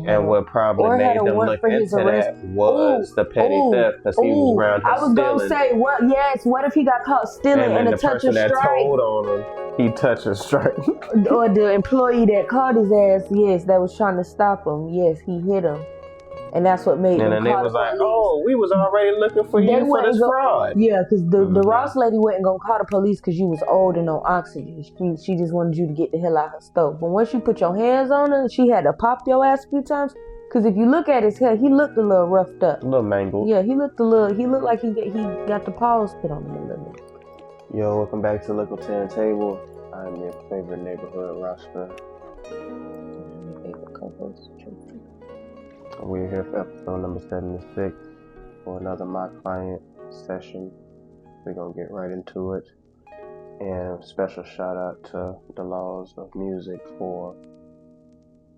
And what probably or had made a them warrant look for his into arrest. that was the petty theft, because he was around here I was stealing. gonna say, what? Yes, what if he got caught stealing And and then a the touch person of that strike? told on him, he touched a strike. Or the employee that caught his ass, yes, that was trying to stop him. Yes, he hit him. And that's what made And them then they call was the like, police. oh, we was already looking for They you for wouldn't this go, fraud. yeah, because the Ross lady wasn't gonna call the police because you was old and on oxygen. She just wanted you to get the hell out of her stove. But once you put your hands on her, she had to pop your ass a few times. Because if you look at his hair, he looked a little roughed up. A little mangled. Yeah, he looked like he got the paws put on him a little bit. Yo, welcome back to Likkle Table. I'm your favorite neighborhood roster. My favorite co-host, Tracy. We're here for episode number 76 for another My Client session. We're gonna get right into it. And special shout out to the Laws of Music for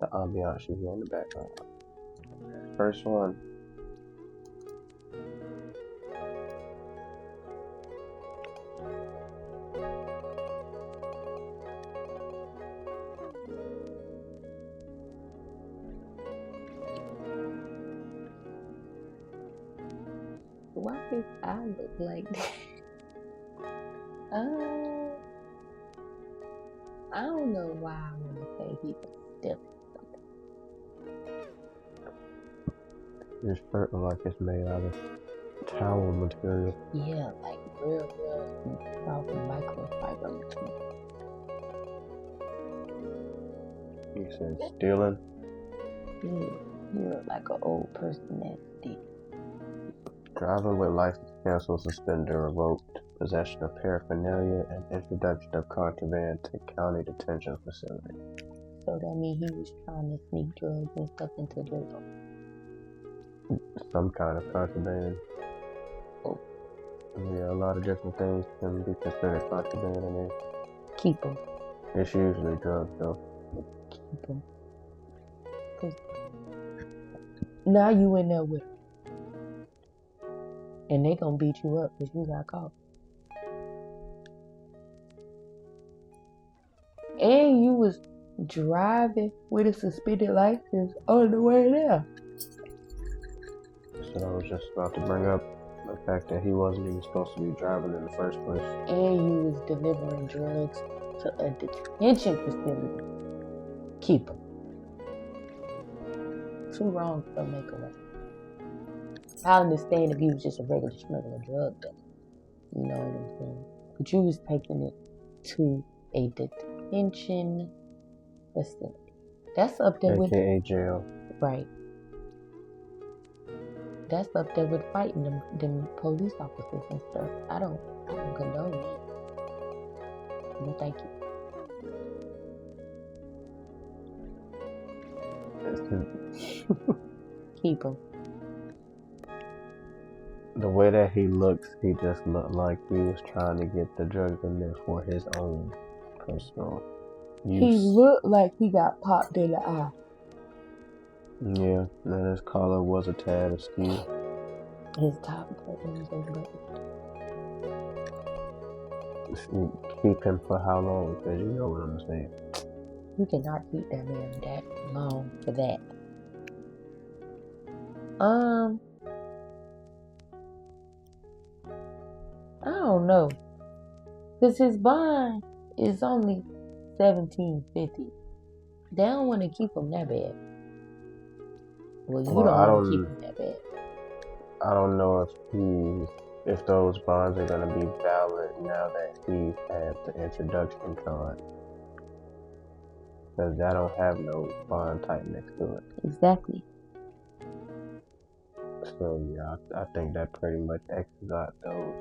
the ambiance you hear in the background. First one. Why does I look like that? I don't know why I want to say he was still something. Your shirt looks like it's made out of towel material. Yeah, like real soft microfiber material. You said stealing? You look like an old person that's deep. Driving with license canceled, suspended, revoked, possession of paraphernalia, and introduction of contraband to county detention facility. So that means he was trying to sneak drugs and stuff into the Some kind of contraband. Oh. Yeah, a lot of different things can be considered contraband in there. Keep him. It's usually drugs though. Keep him. Now you in there with him. And they gonna beat you up because you got caught. And you was driving with a suspended license on the way there. So I was just about to bring up the fact that he wasn't even supposed to be driving in the first place. And you was delivering drugs to a detention facility. Keep them. Too wrong for make a right. I understand if you was just a regular smuggler drug though. You know what I'm saying? But you was taking it to a detention facility. That's up there with AKA jail. Right. That's up there with fighting them police officers and stuff. I don't condone that. No, thank you. Keep him. The way that he looks, he just looked like he was trying to get the drugs in there for his own personal use. He looked like he got popped in the eye. Yeah, and his collar was a tad askew. His top button was over. Keep him for how long? Because you know what I'm saying. You cannot keep that man that long for that. I don't know. Because his bond is only $1,750. They don't want to keep him that bad. Well, you don't want to keep him that bad. I don't know if those bonds are going to be valid now that he had the introduction card. Because that don't have no bond type next to it. Exactly. So yeah, I think that pretty much X's out those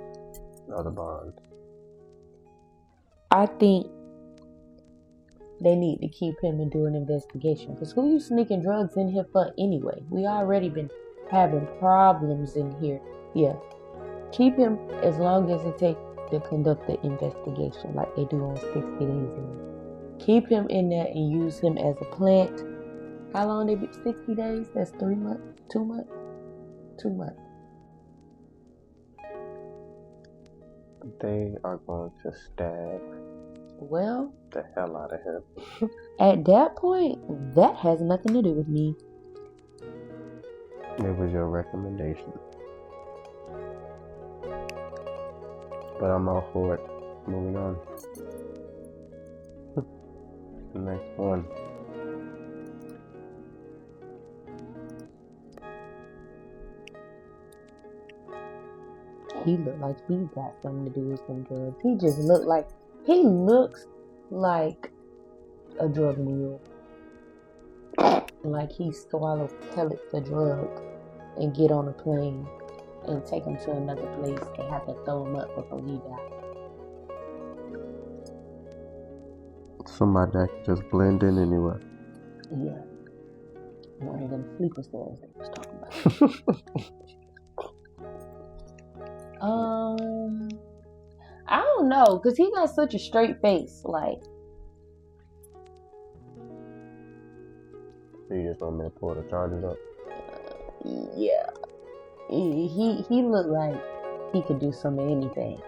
other bonds. I think they need to keep him and do an investigation. Because who you sneaking drugs in here for anyway? We already been having problems in here. Yeah. Keep him as long as it takes to conduct the investigation like they do on 60 Days in. Keep him in there and use him as a plant. How long they be? 60 days? That's 3 months? 2 months? 2 months. They are going to stab the hell out of him. At that point, that has nothing to do with me. It was your recommendation. But I'm all for it. Moving on. Next one. He looked like he got something to do with some drugs. He looks like a drug mule. Like he swallowed pellets of drugs and get on a plane and take him to another place and have to throw him up before he died. Somebody that could just blend in anywhere. Yeah. One of them sleeper cells they was talking about. I don't know, cause he got such a straight face. Like, You just want me to pull the charges up? yeah, he looked like he could do some of anything,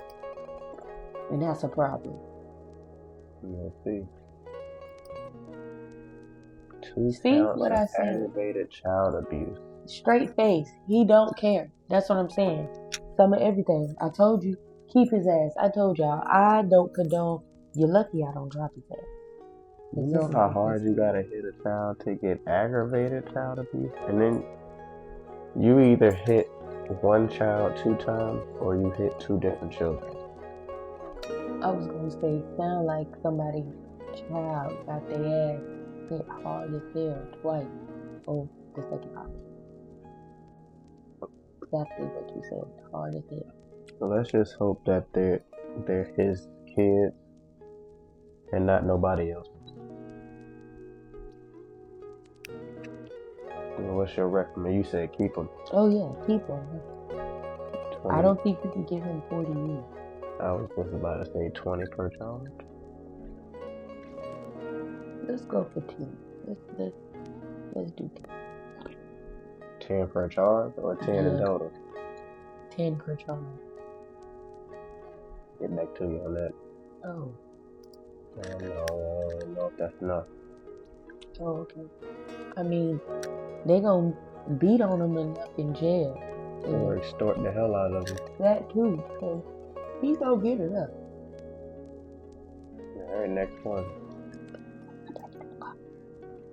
and that's a problem. Let's see. 2 See counts what of I said? aggravated child abuse. Straight face. He don't care. That's what I'm saying. Some of everything. I told you, keep his ass. I told y'all, I don't condone. You're lucky I don't drop his ass. You know how hard you gotta hit a child to get aggravated child abuse? And then you either hit one child 2 times or you hit 2 different children. I was gonna say, sound like somebody's child got their ass hit hard as hell twice. Oh, the second option. Exactly what you said, hard as hell. So let's just hope that they're his kids and not nobody else. What's your recommend? You said keep him. Oh yeah, keep him. 20. I don't think you can give him 40 years. I was just about to say 20 per child. Let's go for 10. Let's do 10. 10 per charge or 10 in total? 10 per charge. Get back to you on that. Oh. I don't know if that's enough. Oh, okay. I mean, they gonna beat on him enough in jail. Or extort the hell out of him. That too. So he gonna get it up. Alright, next one.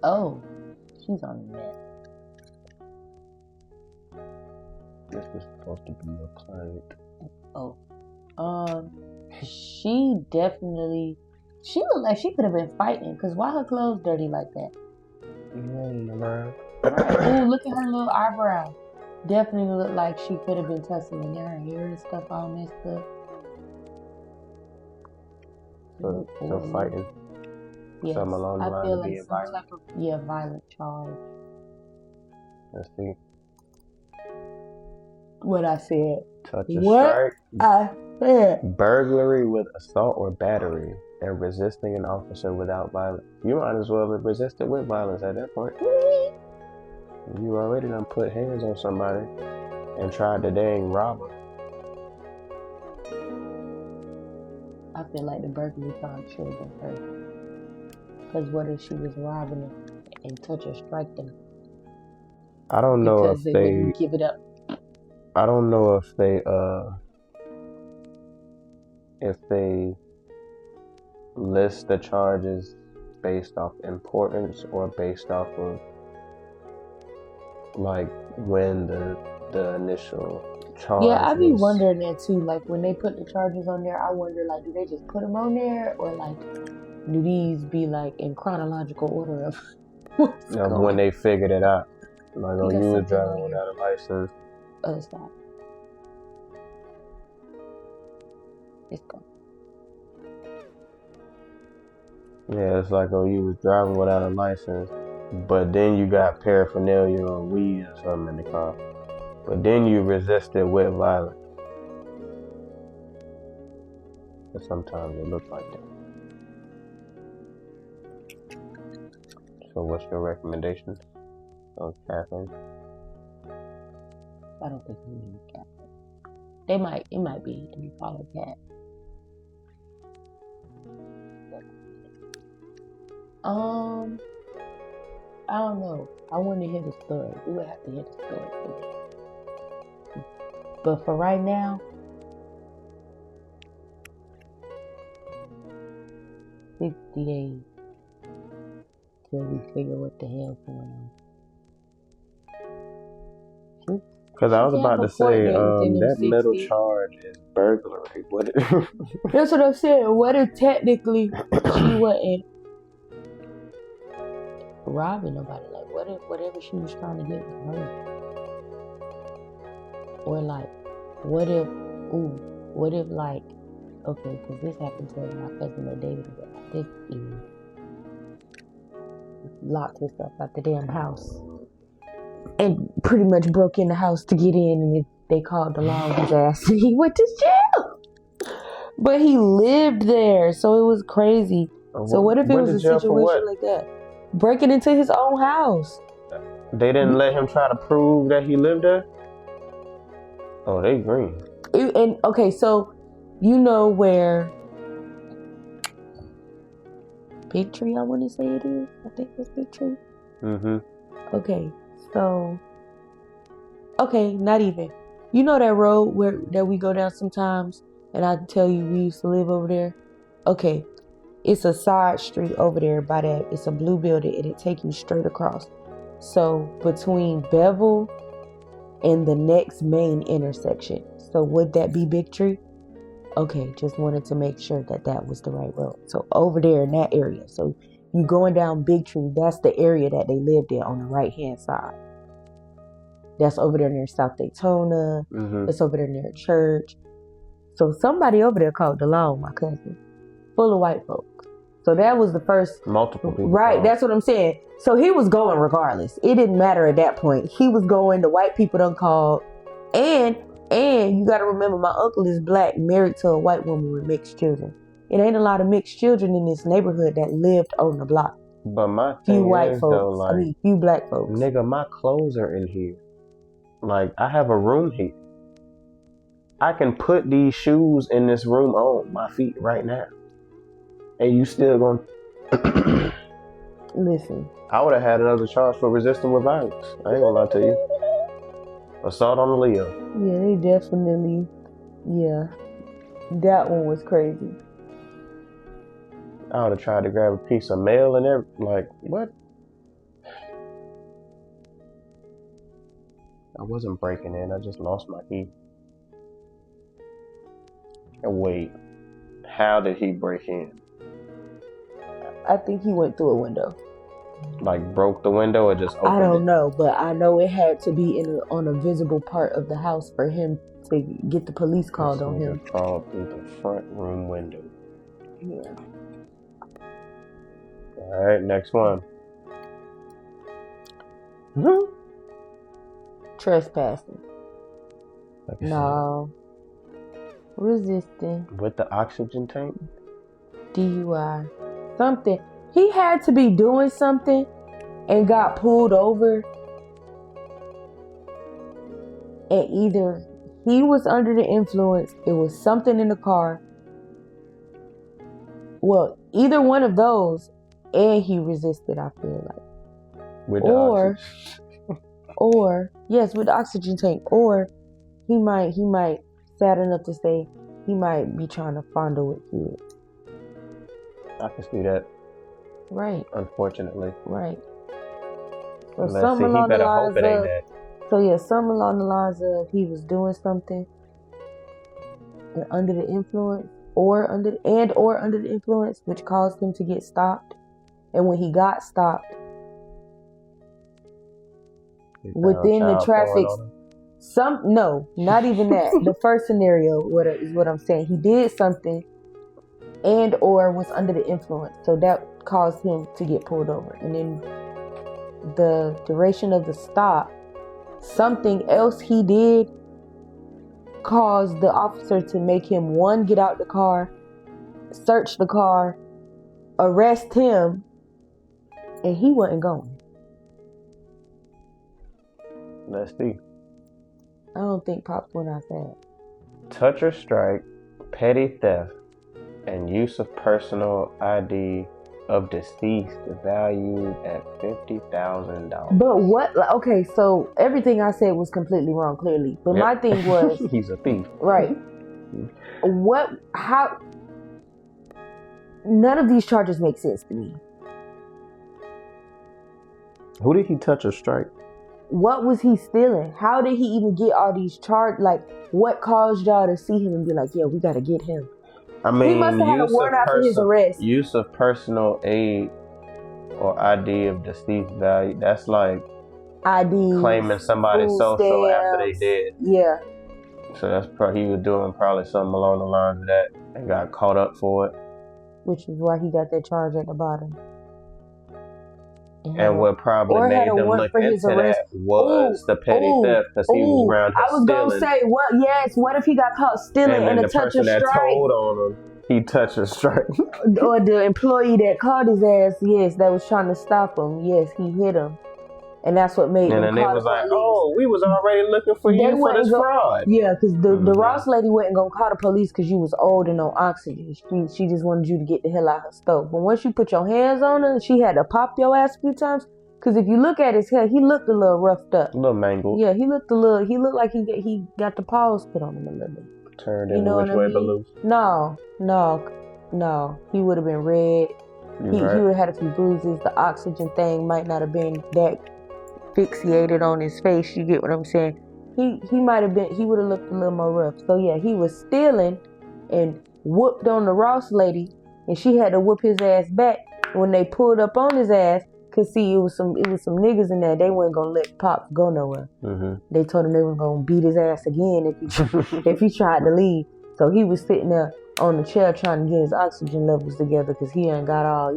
Oh, she's on the net. This was supposed to be a client. Oh. She looked like she could have been fighting, because why her clothes dirty like that? Right. Ooh, look at her little eyebrow. Definitely looked like she could have been tussling. Her hair and stuff all messed up. So fighting. Yes, Something along the I lines feel of like being some violent. type of violent charge. Let's see. What I said. Touch a What strike. I said. Burglary with assault or battery and resisting an officer without violence. You might as well have resisted with violence at that point. You already done put hands on somebody and tried to dang rob her. I feel like the burglary charge should have been her. Because what if she was robbing them and touch or strike them? I don't know because if they wouldn't give it up. I don't know if they list the charges based off importance or based off of like when the initial charge. Yeah, I be wondering that too. Like when they put the charges on there, I wonder like, do they just put them on there, or like do these be like in chronological order of when they figured it out? Like, oh, you was driving without a license. Other side. It's gone. Yeah, it's like, oh, you was driving without a license, but then you got paraphernalia or weed or something in the car. But then you resisted with violence. But sometimes it looks like that. So what's your recommendation on Catherine? I don't think we need Catherine. It might be if you call her Cat. I don't know. I want to hear the story. We would have to hear the story. But for right now, 60 days till we figure what the hell's going on. Because I was She about have a to court say, date within them that middle 60. charge is burglary. What? That's what I'm saying. What if technically she wasn't robbing nobody? Like, what if whatever she was trying to get was hers? Or like, what if, like, okay, because this happened to my cousin that dated this evening. Locked herself out the damn house. And pretty much broke in the house to get in, and they called the law on his ass, and he went to jail. But he lived there, so it was crazy. So what if it was a situation like that? Breaking into his own house. They didn't let him try to prove that he lived there? Oh, they green. And okay, so you know where Big Tree, I want to say it is. I think it's Big Tree. Mm-hmm. Okay, so not even. You know that road that we go down sometimes, and I tell you we used to live over there. Okay, it's a side street over there by that. It's a blue building, and it takes you straight across. So between Bevel and the next main intersection. So would that be Big Tree? Okay, just wanted to make sure that was the right road. So over there in that area. So you going down Big Tree, that's the area that they lived in on the right hand side. That's over there near South Daytona. Mm-hmm. It's over there near a church. So somebody over there called the law on my cousin. Full of white folks. So that was the first. Multiple people. Right, called. that's what I'm saying. So he was going regardless. It didn't matter at that point. He was going, the white people done called. And you got to remember, my uncle is black, married to a white woman with mixed children. It ain't a lot of mixed children in this neighborhood that lived on the block. But my thing few white is, folks. though, like, few black folks. Nigga, my clothes are in here. Like, I have a room here. I can put these shoes in this room on my feet right now. And you still gonna... Listen. I would have had another charge for resisting with violence. I ain't gonna lie to you. Assault on a Leo. Yeah, they definitely... Yeah. That one was crazy. I would have tried to grab a piece of mail and everything. Like, what? I wasn't breaking in. I just lost my key. And wait. How did he break in? I think he went through a window. Like, broke the window or just opened it? I don't know, but I know it had to be on a visible part of the house for him to get the police called on him. Crawled through the front room window. Yeah. Alright, next one. Trespassing. No. Resisting. With the oxygen tank? DUI. Something. He had to be doing something and got pulled over. And either he was under the influence, it was something in the car. Well, either one of those, and he resisted, I feel like. With the oxygen. Or yes, with the oxygen tank. Or he might sad enough to say he might be trying to fondle with kids. I can see that. Right. Unfortunately. Right. So Let's something see, along he better the lines hope it ain't of, that. so yeah, something along the lines of he was doing something under the influence or under the influence, which caused him to get stopped. And when he got stopped, within the traffic, not even that. The first scenario, is what I'm saying. He did something and or was under the influence, so that caused him to get pulled over. And then the duration of the stop, something else he did caused the officer to make him, one, get out the car, search the car, arrest him, and he wasn't going. Let's see. I don't think Pops went outside. Touch or strike, petty theft, and use of personal ID of deceased valued at $50,000. But what? Okay, so everything I said was completely wrong, clearly. But my thing was, he's a thief, right? What? How? None of these charges make sense to me. Who did he touch or strike? What was he stealing? How did he even get all these charges? Like, what caused y'all to see him and be like, yeah, we got to get him? I mean, he must have had a warrant out for his arrest. Use of personal aid or ID of deceased value. That's like ID, claiming somebody's social after they dead. Yeah. So that's probably, he was doing probably something along the lines of that and got caught up for it. Which is why he got that charge at the bottom. And what probably made them look into that was the petty theft, because he was around here stealing. I was going to say, what? Yes, what if he got caught stealing and a touch or strike? The person that told on him, he touched a strike. Or the employee that called his ass, yes, that was trying to stop him. Yes, he hit him. And that's what made him. And then they was like, oh, we was already looking for you for this fraud. Yeah, because the Ross lady wasn't going to call the police because you was old and on oxygen. She just wanted you to get the hell out of her stove. But once you put your hands on her, she had to pop your ass a few times. Because if you look at his hair, he looked a little roughed up. A little mangled. Yeah, he looked like he got the paws put on him a little bit. Turned in which way but loose. No. He would have been red. He would have had a few bruises. The oxygen thing might not have been that fixated on his face. You get what I'm saying? He would have looked a little more rough. So yeah, he was stealing and whooped on the Ross lady, and she had to whoop his ass back. When they pulled up on his ass, cause see, it was some niggas in there. They weren't gonna let Pops go nowhere. Mm-hmm. They told him they were gonna beat his ass again if he tried to leave. So he was sitting there on the chair trying to get his oxygen levels together, cause he ain't got all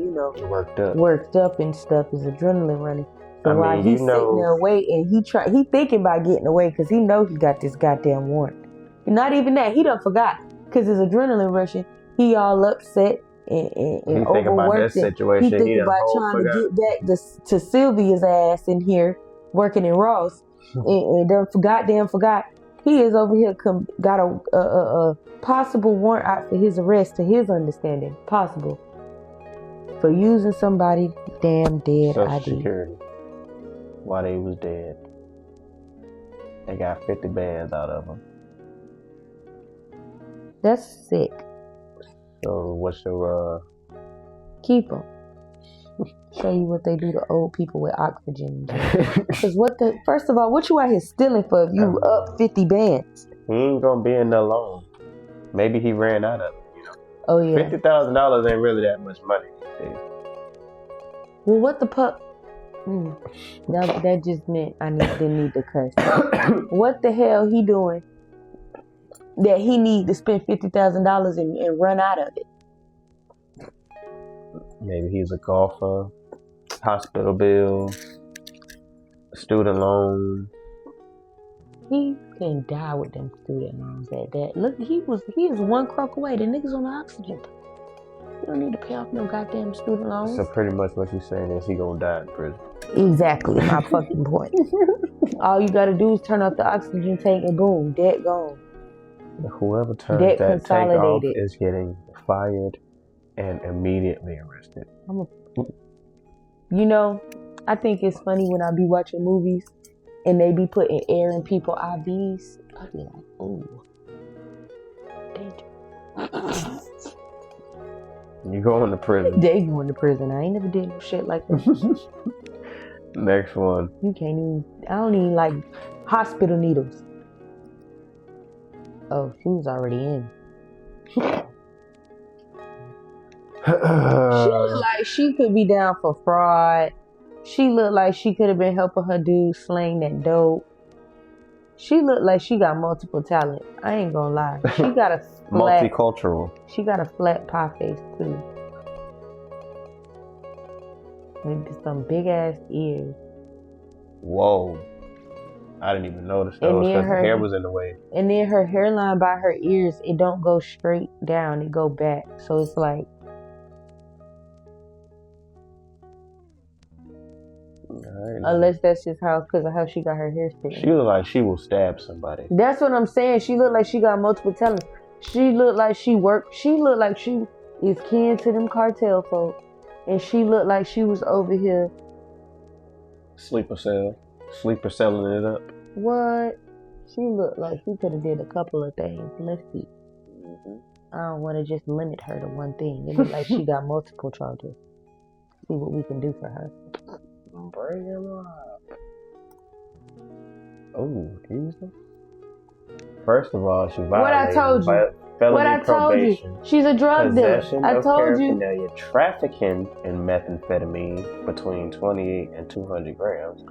worked up and stuff. His adrenaline running. So while he's sitting there waiting, he thinking about getting away because he know he got this goddamn warrant. And not even that, he done forgot because his adrenaline rushing. He all upset and overworked. He thinking about trying to get back to Sylvia's ass in here working in Ross and done forgot. He is over here got a possible warrant out for his arrest, to his understanding, possible for using somebody damn dead Social ID. Security. While they was dead, they got 50 bands out of them. That's sick. So what's your keep them? Show you what they do to old people with oxygen. Because first of all, what you out here stealing for if you up 50 bands? He ain't gonna be in there long. Maybe he ran out of it, you know. Oh yeah. $50,000 ain't really that much money these days. Well, what the pup? That just meant I didn't need to cuss. What the hell he doing that he need to spend $50,000 and run out of it? Maybe he's a golfer, hospital bills, student loans. He can die with them student loans at that. Look, he is one croak away. The niggas on the oxygen. You don't need to pay off no goddamn student loans. So pretty much what you're saying is he gonna die in prison. Exactly, my fucking point. All you gotta do is turn off the oxygen tank and boom, dead gone. Whoever turns that tank off is getting fired and immediately arrested. You know, I think it's funny when I be watching movies and they be putting air in people's IVs. I be like, oh, danger. You going to prison. They going to prison. I ain't never did no shit like that. Next one. I don't even like hospital needles. Oh, she was already in. She looked like she could be down for fraud. She looked like she could have been helping her dude sling that dope. She looked like she got multiple talent. I ain't gonna lie. She got a multicultural. She got a flat pie face too. With some big ass ears. Whoa. I didn't even notice those because her hair was in the way. And then her hairline by her ears, it don't go straight down. It go back. So it's like. Right. Unless that's just because of how she got her hair straight. She look like she will stab somebody. That's what I'm saying. She look like she got multiple talents. She look like she worked. She look like she is kin to them cartel folks. And she looked like she was over here. Sleeper selling it up. What? She looked like she could have did a couple of things. Let's see. I don't want to just limit her to one thing. It looked like she got multiple charges. See what we can do for her. Bring him up. Oh, Jesus. First of all, she violated what I told you. felony What I probation, told you. She's a drug dealer. possession I of told you. paraphernalia, trafficking in methamphetamine between 28 and 200 grams,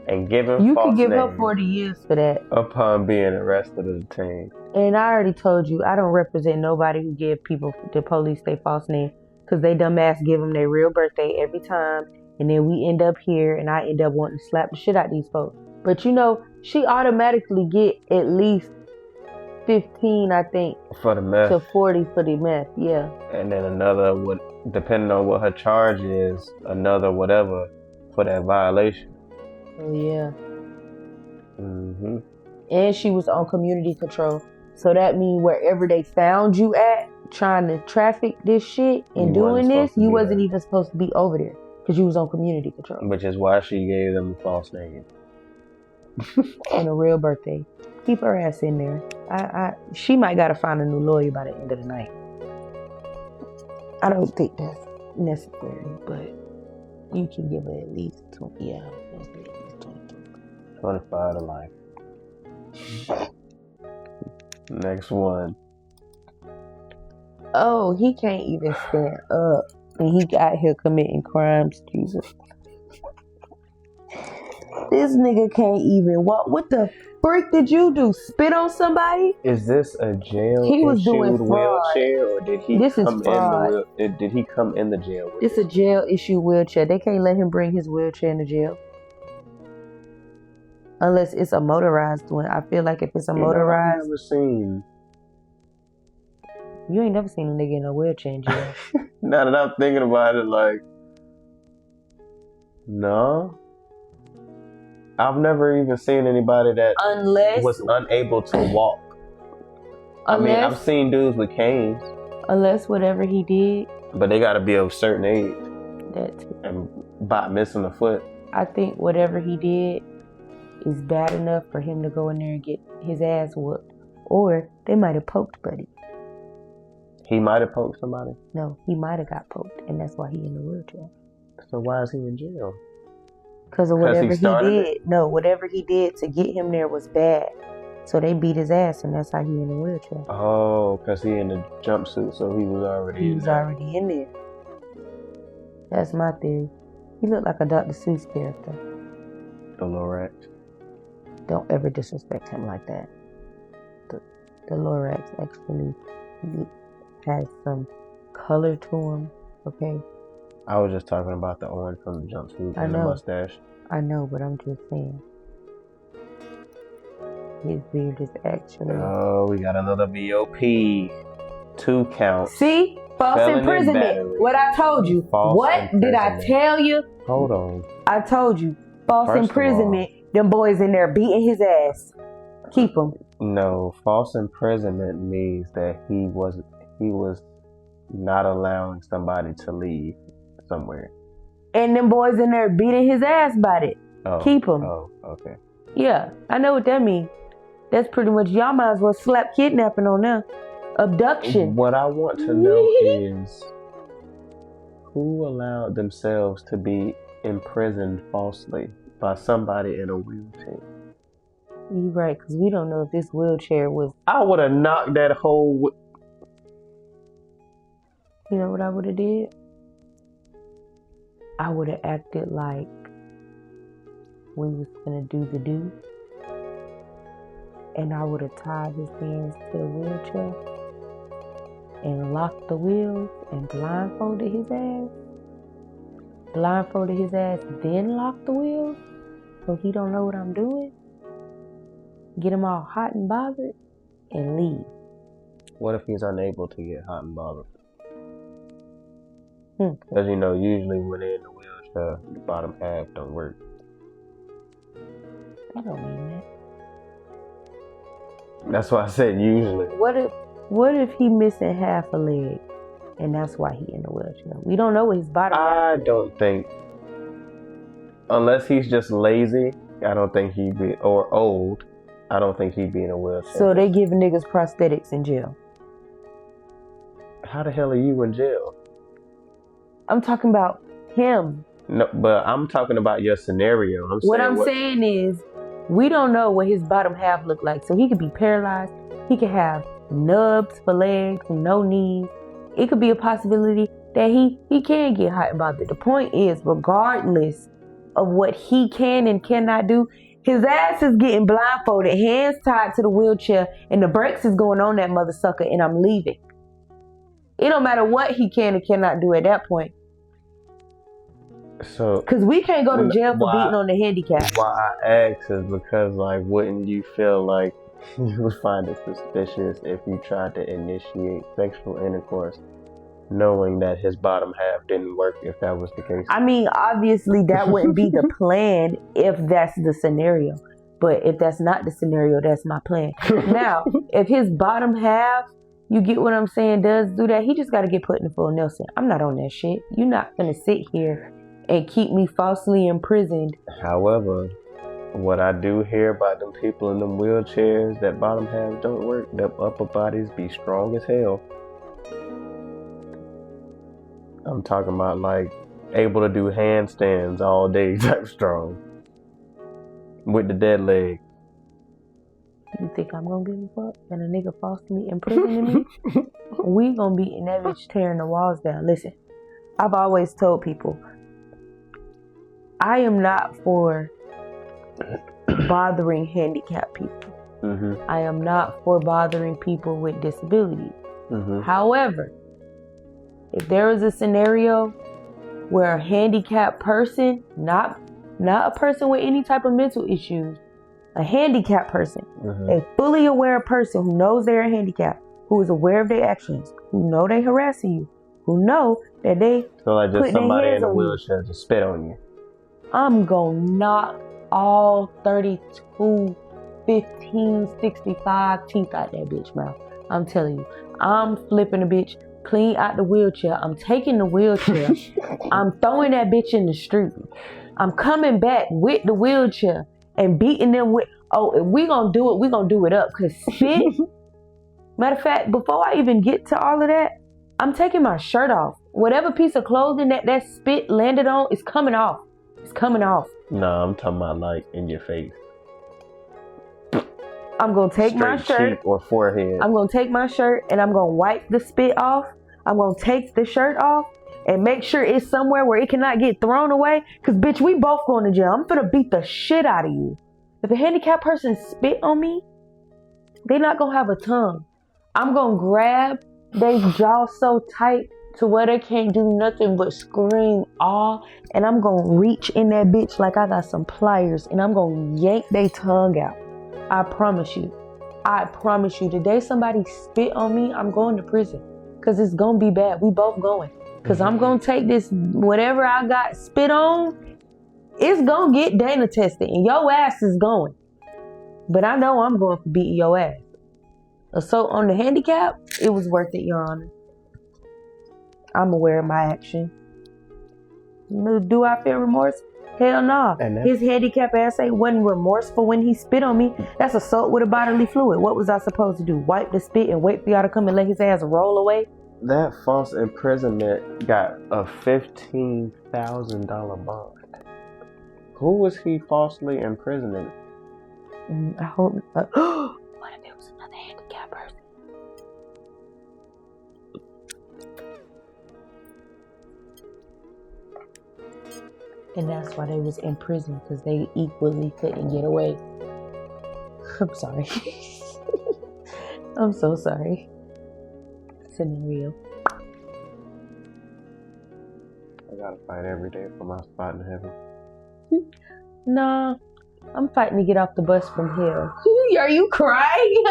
and giving You false could give her names 40 years for that. upon being arrested or detained. And I already told you, I don't represent nobody who give people, the police, their false name. Because they dumbass give them their real birthday every time. And then we end up here and I end up wanting to slap the shit out these folks. But you know, she automatically get at least 15, I think. For the meth. To 40 for the meth, yeah. And then another, depending on what her charge is, another whatever for that violation. Oh, yeah. Mm-hmm. And she was on community control. So that means wherever they found you at, trying to traffic this shit and doing this, you wasn't even supposed to be over there. Because you was on community control. Which is why she gave them a false name. And a real birthday. Keep her ass in there. She might gotta find a new lawyer by the end of the night. I don't think that's necessary, but you can give her at least 20. Yeah, at least 25 to life. Next one. Oh, he can't even stand up, and he got here committing crimes. Jesus, this nigga can't even walk. What the freak did you do? Spit on somebody? Is this a jail he was doing wheelchair, or did he this come is fraud. Did he come in the jail? It's a jail issue wheelchair. They can't let him bring his wheelchair in the jail. Unless it's a motorized one. I feel like if it's a motorized... I've never seen... You ain't never seen a nigga in a wheelchair in jail. Now that I'm thinking about it, like... No. I've never even seen anybody that was unable to walk. I mean, I've seen dudes with canes. Unless whatever he did... But they gotta be of a certain age. That too. And by missing a foot. I think whatever he did is bad enough for him to go in there and get his ass whooped. Or they might have poked Buddy. He might have poked somebody? No, he might have got poked, and that's why he in the wheelchair. So why is he in jail? Because of whatever he did. No, whatever he did to get him there was bad. So they beat his ass, and that's how he in the wheelchair. Oh, because he in the jumpsuit, so he was already in there. Already in there. That's my theory. He looked like a Dr. Seuss character. The Lorax. Don't ever disrespect him like that. The Lorax actually has some color to him, okay? I was just talking about the orange from the jumpsuit and the mustache. I know, but I'm just saying. His beard is actually... Oh, we got another VOP. 2 counts. See? False imprisonment. What I told you. What did I tell you? Hold on. I told you. False imprisonment. Them boys in there beating his ass. Keep him. No, false imprisonment means that he was not allowing somebody to leave somewhere. And them boys in there beating his ass about it. Oh, keep him. Oh, okay. Yeah, I know what that means. That's pretty much, y'all might as well slap kidnapping on them. Abduction. What I want to know is who allowed themselves to be imprisoned falsely by somebody in a wheelchair? You're right, because we don't know if this wheelchair was... I would have knocked that whole... You know what I would have did? I would have acted like we was going to do the do. And I would have tied his hands to the wheelchair and locked the wheels and blindfolded his ass. Blindfolded his ass, then locked the wheels so he don't know what I'm doing. Get him all hot and bothered and leave. What if he's unable to get hot and bothered? As you know, usually when they're in the wheelchair, the bottom half don't work. I don't mean that. That's why I said usually. What if he missing half a leg? and that's why he in the wheelchair. We don't know what his bottom I half is. don't think, unless he's just lazy, I don't think he'd be, or old, I don't think he'd be in a wheelchair. So they giving niggas prosthetics in jail. How the hell are you in jail? I'm talking about him. No, but I'm talking about your scenario. What I'm saying is, we don't know what his bottom half look like. So he could be paralyzed. He could have nubs for legs and no knees. It could be a possibility that he can get hot and bothered. The point is, regardless of what he can and cannot do, his ass is getting blindfolded, hands tied to the wheelchair, and the brakes is going on that mother sucker, and I'm leaving. It don't matter what he can and cannot do at that point. So, because we can't go to jail for beating on the handicap. Why I ask is because, like, wouldn't you feel like you would find it suspicious if you tried to initiate sexual intercourse knowing that his bottom half didn't work, if that was the case? I mean, obviously that wouldn't be the plan if that's the scenario. But if that's not the scenario, that's my plan. Now, if his bottom half, you get what I'm saying, does do that, he just got to get put in the full Nelson. I'm not on that shit. You're not going to sit here and keep me falsely imprisoned. However, what I do hear about them people in them wheelchairs, that bottom half don't work. Them upper bodies be strong as hell. I'm talking about like able to do handstands all day type strong. With the dead leg. You think I'm gonna give a fuck? And a nigga falsely imprisoning me? We gonna be in that bitch tearing the walls down. Listen, I've always told people, I am not for bothering handicapped people. Mm-hmm. I am not for bothering people with disabilities. Mm-hmm. However, if there is a scenario where a handicapped person, not a person with any type of mental issues, a handicapped person, a fully aware person who knows they're handicapped, who is aware of their actions, who know they harassing you, who know that they so like just somebody in a wheelchair to spit on you. I'm gonna knock all 32, 15, 65 teeth out that bitch mouth. I'm telling you, I'm flipping the bitch clean out the wheelchair. I'm taking the wheelchair. I'm throwing that bitch in the street. I'm coming back with the wheelchair and beating them with, if we gonna do it, we gonna do it up. Cause spit, matter of fact, before I even get to all of that, I'm taking my shirt off. Whatever piece of clothing that spit landed on is coming off. It's coming off. No, I'm talking about like in your face. I'm gonna take my shirt cheek or forehead. I'm gonna take my shirt and I'm gonna wipe the spit off. I'm gonna take the shirt off and make sure it's somewhere where it cannot get thrown away. Cause bitch, we both going to jail. I'm finna beat the shit out of you. If a handicapped person spit on me, they not gonna have a tongue. I'm gonna grab their jaw so tight to where they can't do nothing but scream and I'm gonna reach in that bitch like I got some pliers and I'm gonna yank their tongue out. I promise you. The day somebody spit on me, I'm going to prison. Cause it's gonna be bad. We both going. Cause I'm gonna take this, whatever I got spit on, it's gonna get Dana tested and your ass is going. But I know I'm going for beating your ass. Assault on the handicap, it was worth it, Your Honor. I'm aware of my action. Do I feel remorse? Hell no. His handicap ass wasn't remorseful when he spit on me. That's assault with a bodily fluid. What was I supposed to do? Wipe the spit and wait for y'all to come and let his ass roll away? That false imprisonment got a $15,000 bond. Who was he falsely imprisoning? I hope. What if it was another handicapped person? And that's why they was in prison, because they equally couldn't get away. I'm sorry. I'm so sorry. Scenario. I gotta fight every day for my spot in heaven. Nah, I'm fighting to get off the bus from hell. Are you crying?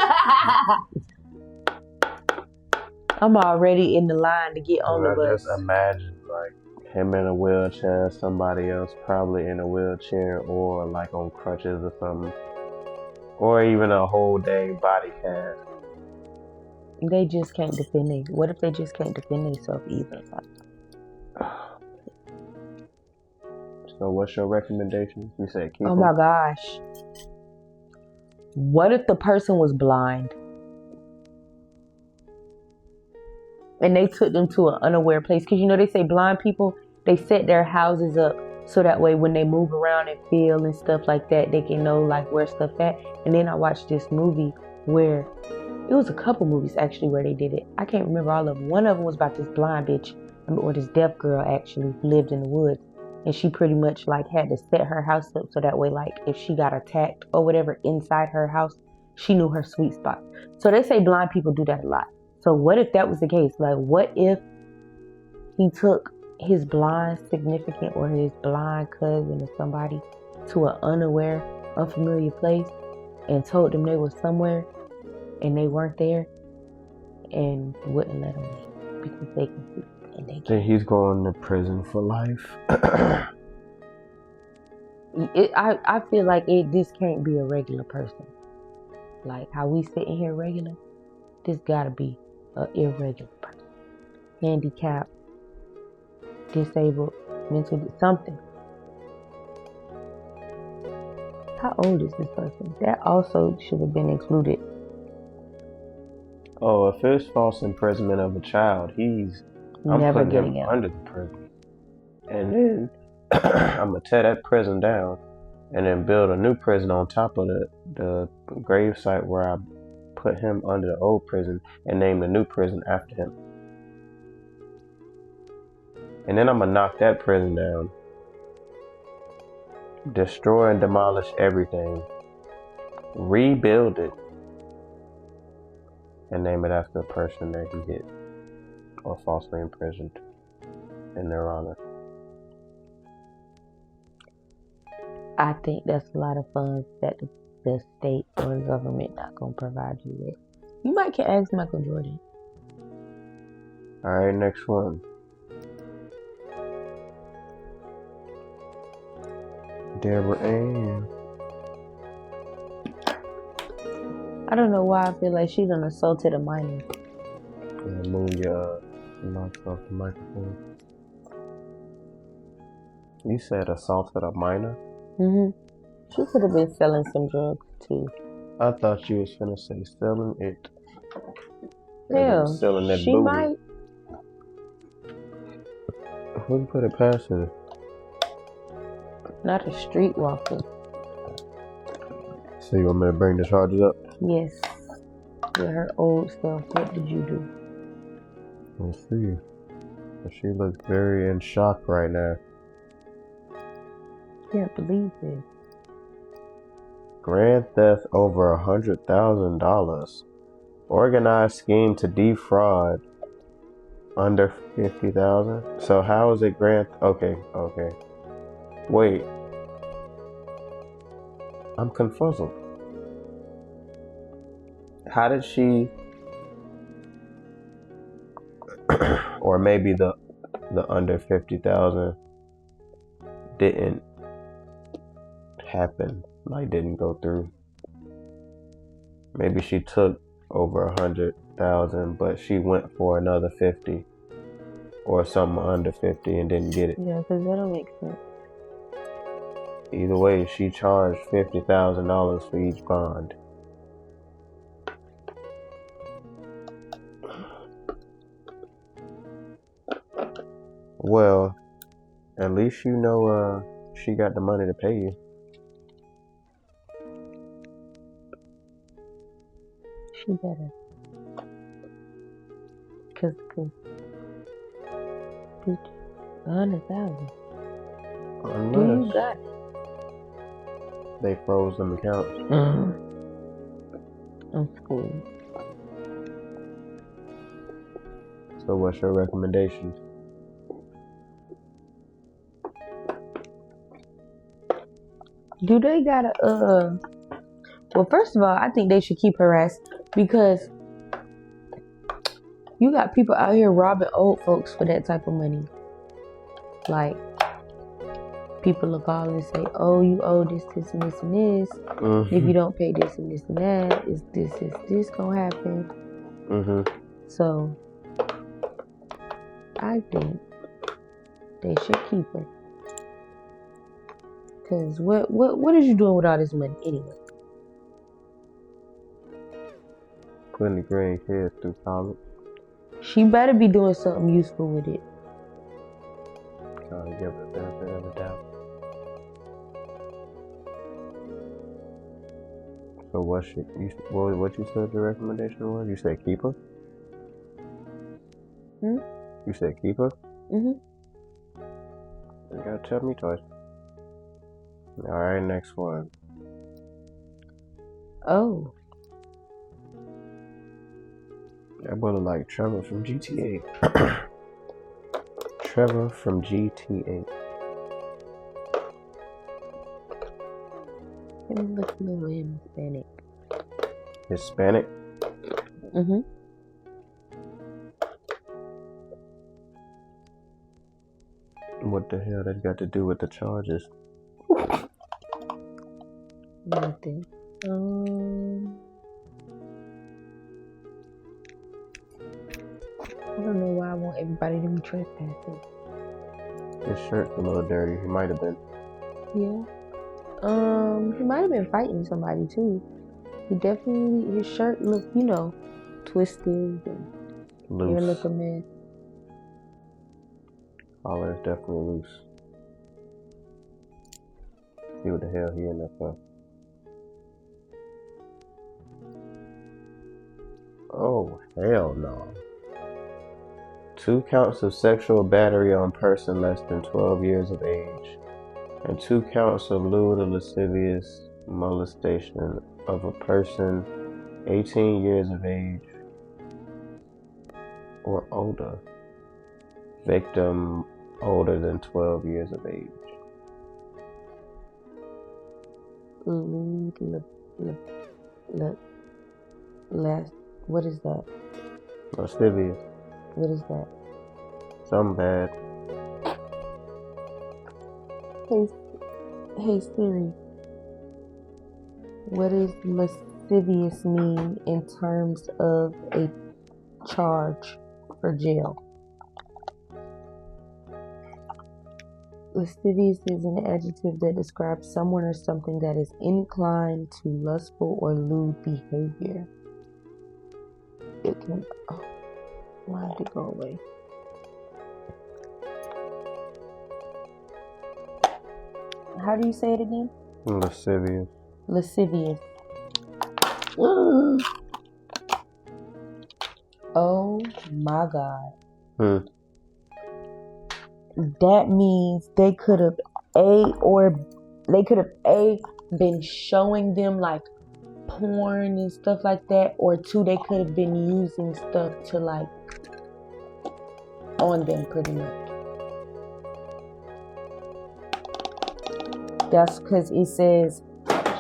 I'm already in the line to get on the bus. Just imagine like him in a wheelchair, somebody else probably in a wheelchair or like on crutches or something. Or even a whole dang body cast. They just can't defend it. What if they just can't defend themselves either? So what's your recommendation? You said keep Oh them? my gosh. What if the person was blind? And they took them to an unaware place? Because they say blind people, they set their houses up so that way when they move around and feel and stuff like that, they can know like where stuff at. And then I watched this movie where, it was a couple movies actually where they did it. I can't remember all of them. One of them was about this blind bitch, or this deaf girl actually, who lived in the woods. And she pretty much like had to set her house up so that way like if she got attacked or whatever inside her house, she knew her sweet spot. So they say blind people do that a lot. So what if that was the case? Like what if he took his blind significant or his blind cousin or somebody to an unaware, unfamiliar place and told them they was somewhere and they weren't there and wouldn't let them in because they can see and they Then can't. he's going to prison for life. I feel like this can't be a regular person. Like how we sitting here regular, this gotta be an irregular person. Handicapped, disabled, mentally, something. How old is this person? That also should have been included. Oh, if it's false imprisonment of a child, I'm Never putting getting him out. under the prison. And then I'm going to tear that prison down and then build a new prison on top of the grave site where I put him under the old prison and name the new prison after him. And then I'm going to knock that prison down, destroy and demolish everything, rebuild it, and name it after the person that he hit or falsely imprisoned in their honor. I think that's a lot of funds that the state or the government not gonna provide you with. You might can ask Michael Jordan. Alright, next one. Deborah Ann. I don't know why I feel like she done assaulted a minor. Move your knocks off the microphone. You said assaulted a minor? She could have been selling some drugs too. I thought you was finna say selling it. Hell, selling that she booty. might. Wouldn't put it past her. Not a streetwalker. So you want me to bring the charges up? Yes. With her old self, what did you do? Let's see. She looks very in shock right now. Can't believe it. Grand theft over $100,000. Organized scheme to defraud under $50,000. So how is it grand? Okay. Wait. I'm confuzzled. How did she, or maybe the under 50,000 didn't happen, like didn't go through. Maybe she took over 100,000, but she went for another 50 or something under 50 and didn't get it. Yeah, because that don't make sense. Either way, she charged $50,000 for each bond. Well, at least you know she got the money to pay you. She better. Cause bitch, 100,000. Unless You got it. they froze them accounts. I'm school. So what's your recommendation? Do they gotta well, first of all, I think they should keep her ass because you got people out here robbing old folks for that type of money. Like, people will call and say, oh, you owe this, and this, and this. If you don't pay this and this and that, is this gonna happen? So I think they should keep her. Cause what is you doing with all this money anyway? Putting the grandkids through college. She better be doing something useful with it. Trying to give her the benefit of the doubt. So what you said your recommendation was? You said keep her? You said keep her? You gotta tell me twice. Alright, next one. Oh. That brother like Trevor from GTA. Trevor from GTA. Let me look a little Hispanic. Hispanic? What the hell that got to do with the charges? Nothing. I don't know why I want everybody to be trespassing. His shirt's a little dirty. He might have been. Yeah. He might have been fighting somebody too. His shirt looked, twisted and Loose. hair looked a mess. Collar is definitely loose. See what the hell he in there for. Oh, hell no. 2 counts of sexual battery on person less than 12 years of age, and 2 counts of lewd or lascivious molestation of a person 18 years of age or older. Victim older than 12 years of age. What is that? Lascivious. What is that? Something bad. Hey Siri, what does lascivious mean in terms of a charge for jail? Lascivious is an adjective that describes someone or something that is inclined to lustful or lewd behavior. It can... why did it go away? How do you say it again? Lascivious. Lascivious. Oh my God. That means they could have been showing them like porn and stuff like that, or 2, they could have been using stuff to like on them pretty much. That's because it says.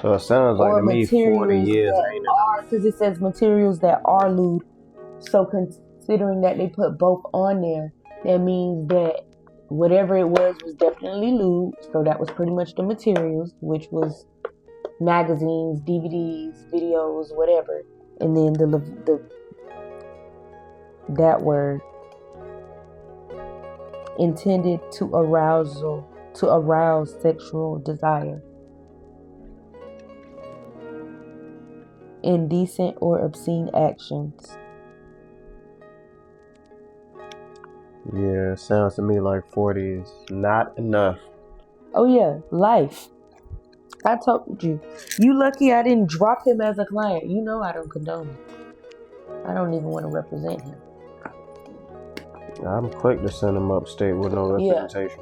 So it sounds like to me 40 years ain't enough. Because it says materials that are lewd. So considering that they put both on there, that means that whatever it was definitely lewd. So that was pretty much the materials, which was magazines, DVDs, videos, whatever. And then that word intended to arouse sexual desire. Indecent or obscene actions. Yeah, it sounds to me like 40 is not enough. Oh yeah, life. I told you. You lucky I didn't drop him as a client. You know I don't condone it. I don't even want to represent him. I'm quick to send him upstate with no representation.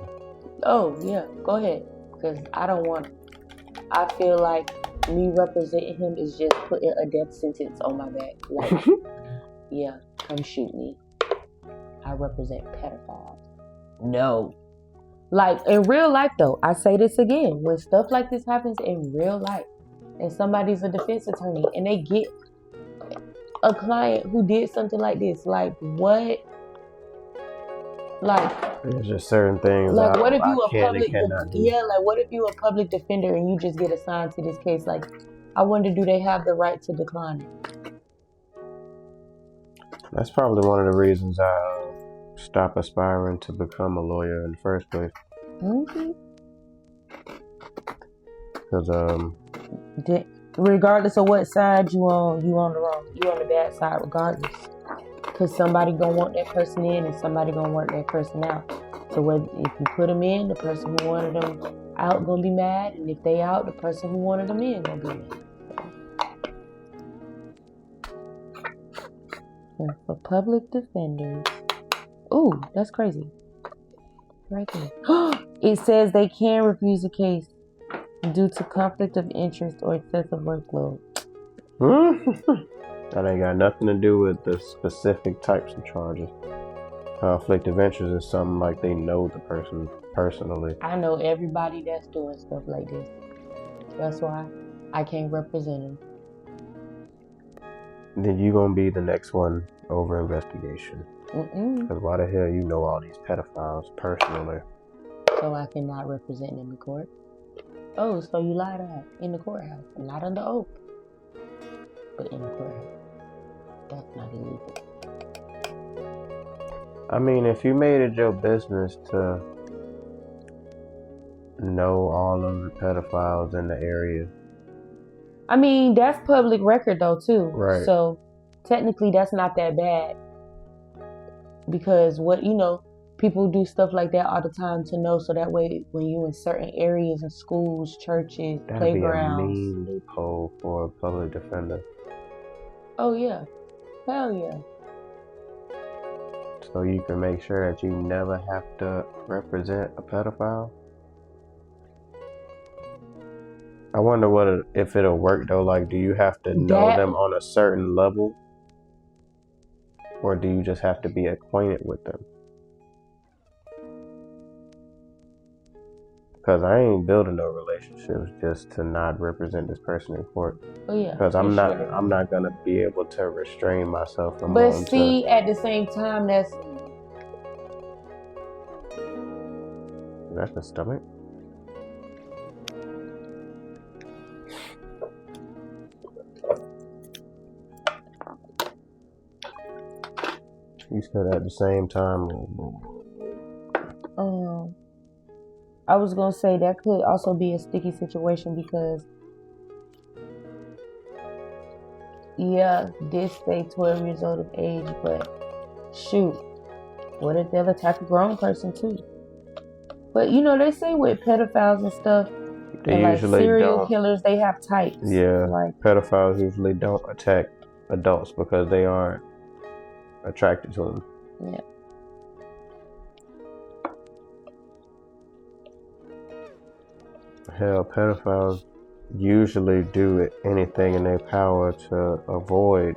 Oh yeah, go ahead. Because I don't want him. I feel like me representing him is just putting a death sentence on my back. Like, yeah, come shoot me. I represent pedophiles. No. Like, in real life, though, I say this again. When stuff like this happens in real life, and somebody's a defense attorney, and they get a client who did something like this, like, what? Like, there's just certain things. Like, what if you a public? Like, what if you a public defender and you just get assigned to this case? Like, I wonder, do they have the right to decline it? That's probably one of the reasons I stopped aspiring to become a lawyer in the first place. Mm-hmm. Because Regardless of what side you on the wrong. You on the bad side regardless. Because somebody gonna want that person in and somebody gonna want that person out. So if you put them in, the person who wanted them out gonna be mad, and if they out, the person who wanted them in gonna be mad. And for public defenders, ooh, that's crazy. Right there. It says they can refuse a case due to conflict of interest or excessive workload. That ain't got nothing to do with the specific types of charges. Conflict of interest is something like they know the person personally. I know everybody that's doing stuff like this. That's why I can't represent them. Then you gonna be the next one over investigation. Because why the hell you know all these pedophiles personally? So I cannot represent them in court. Oh, so you lied out in the courthouse, not under oath, but in the courthouse. That's not illegal. I mean, if you made it your business to know all of the pedophiles in the area. I mean, that's public record though too. Right. So technically that's not that bad. Because people do stuff like that all the time to know, so that way when you in certain areas and schools, churches, playgrounds. That'd be a mean loophole for a public defender. Oh yeah. Hell yeah. So you can make sure that you never have to represent a pedophile? I wonder if it'll work though. Like, do you have to know them on a certain level? Or do you just have to be acquainted with them? Because I ain't building no relationships just to not represent this person in court. Oh yeah. Because I'm not gonna be able to restrain myself from. But see, at the same time, that's the stomach. You said at the same time. I was gonna say that could also be a sticky situation because, this say 12 years old of age, but shoot, what if they're the type of grown person too? But they say with pedophiles and stuff, they and usually serial killers, they have types. Yeah, pedophiles usually don't attack adults because they aren't attracted to them. Yeah. Hell, pedophiles usually do anything in their power to avoid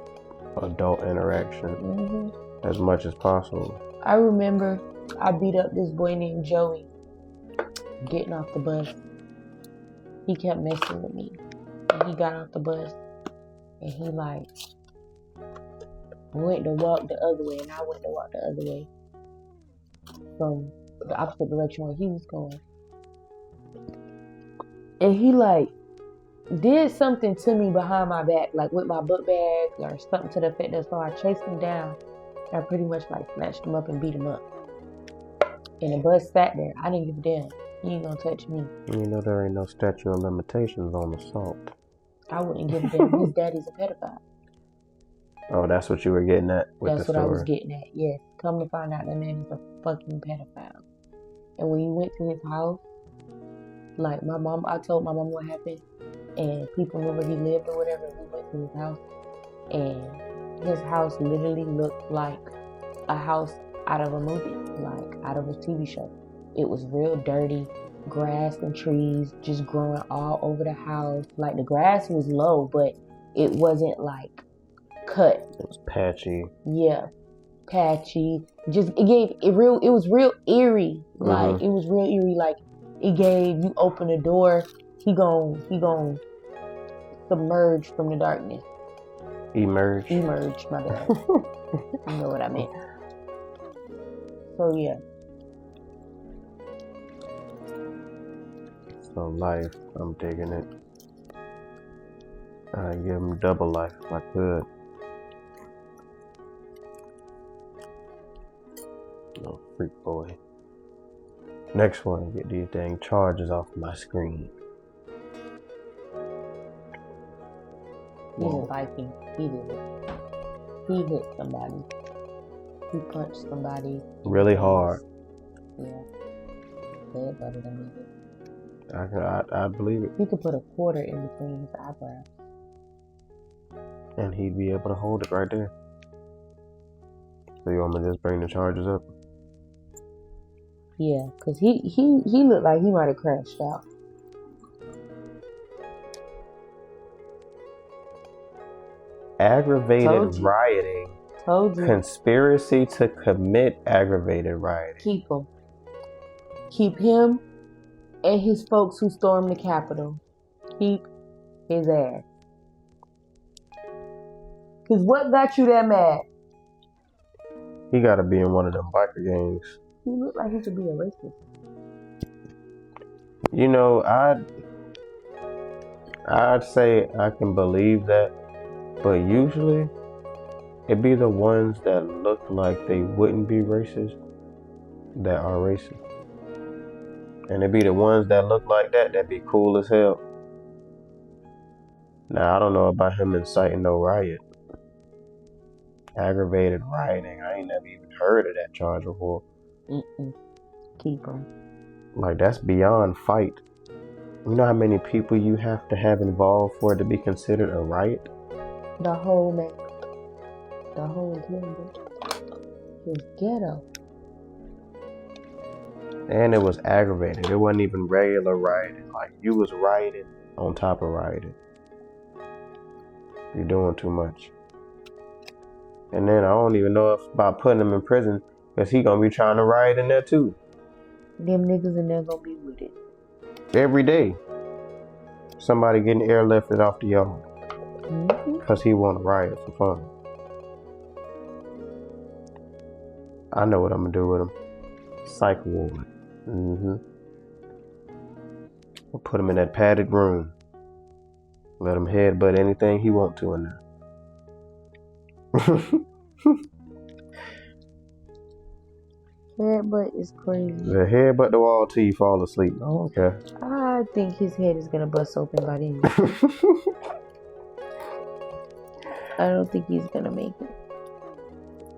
adult interaction as much as possible. I remember I beat up this boy named Joey getting off the bus. He kept messing with me. And he got off the bus and he went to walk the other way, and I went to walk the other way from the opposite direction where he was going. And he did something to me behind my back, with my book bag or something to the effect that, so I chased him down and I pretty much snatched him up and beat him up. And the bus sat there. I didn't give a damn. He ain't gonna touch me. There ain't no statute of limitations on assault. I wouldn't give a damn. His daddy's a pedophile. Oh, that's what you were getting at with That's the story. What I was getting at, yes. Come to find out, that man is a fucking pedophile. And when you went to his house, I told my mom what happened, and people knew where he lived or whatever. We went to his house, and his house literally looked like a house out of a movie, out of a TV show. It was real dirty, grass and trees just growing all over the house. The grass was low, but it wasn't cut. It was patchy. Yeah, patchy. It was real eerie. It was real eerie. It gave, you open the door, he gon' submerge from the darkness. Emerge, my bad. You know what I meant. So yeah. So life, I'm digging it. I give him double life if I could. No freak boy. Next one, get these dang charges off my screen. He didn't like him. He did. He hit somebody. He punched somebody. Really hard. Yeah. Head butted him. I believe it. He could put a quarter in between his eyebrows. And he'd be able to hold it right there. So you want me to just bring the charges up? Yeah, because he looked like he might have crashed out. Aggravated rioting. Told you. Conspiracy to commit aggravated rioting. Keep him. Keep him and his folks who stormed the Capitol. Keep his ass. Because what got you that mad? He got to be in one of them biker gangs. He looked like he could be a racist. You know, I'd say I can believe that, but usually it'd be the ones that look like they wouldn't be racist that are racist. And it'd be the ones that look like that'd be cool as hell. Now, I don't know about him inciting no riot. Aggravated rioting. I ain't never even heard of that charge before. Keep him. Like, that's beyond fight. You know how many people you have to have involved for it to be considered a riot? The whole man. The whole thing. His ghetto. And it was aggravated. It wasn't even regular rioting. Like, you was rioting on top of rioting. You're doing too much. And then I don't even know if by putting him in prison, because he gonna be trying to riot in there too. Them niggas in there gonna be with it. Every day. Somebody getting airlifted off the yard. Because he want to riot for fun. I know what I'm gonna do with him. Psych ward. I'll put him in that padded room. Let him headbutt anything he want to in there. Headbutt is crazy. The headbutt the wall till you fall asleep. I don't care. I think his head is gonna bust open by then. I don't think he's gonna make it.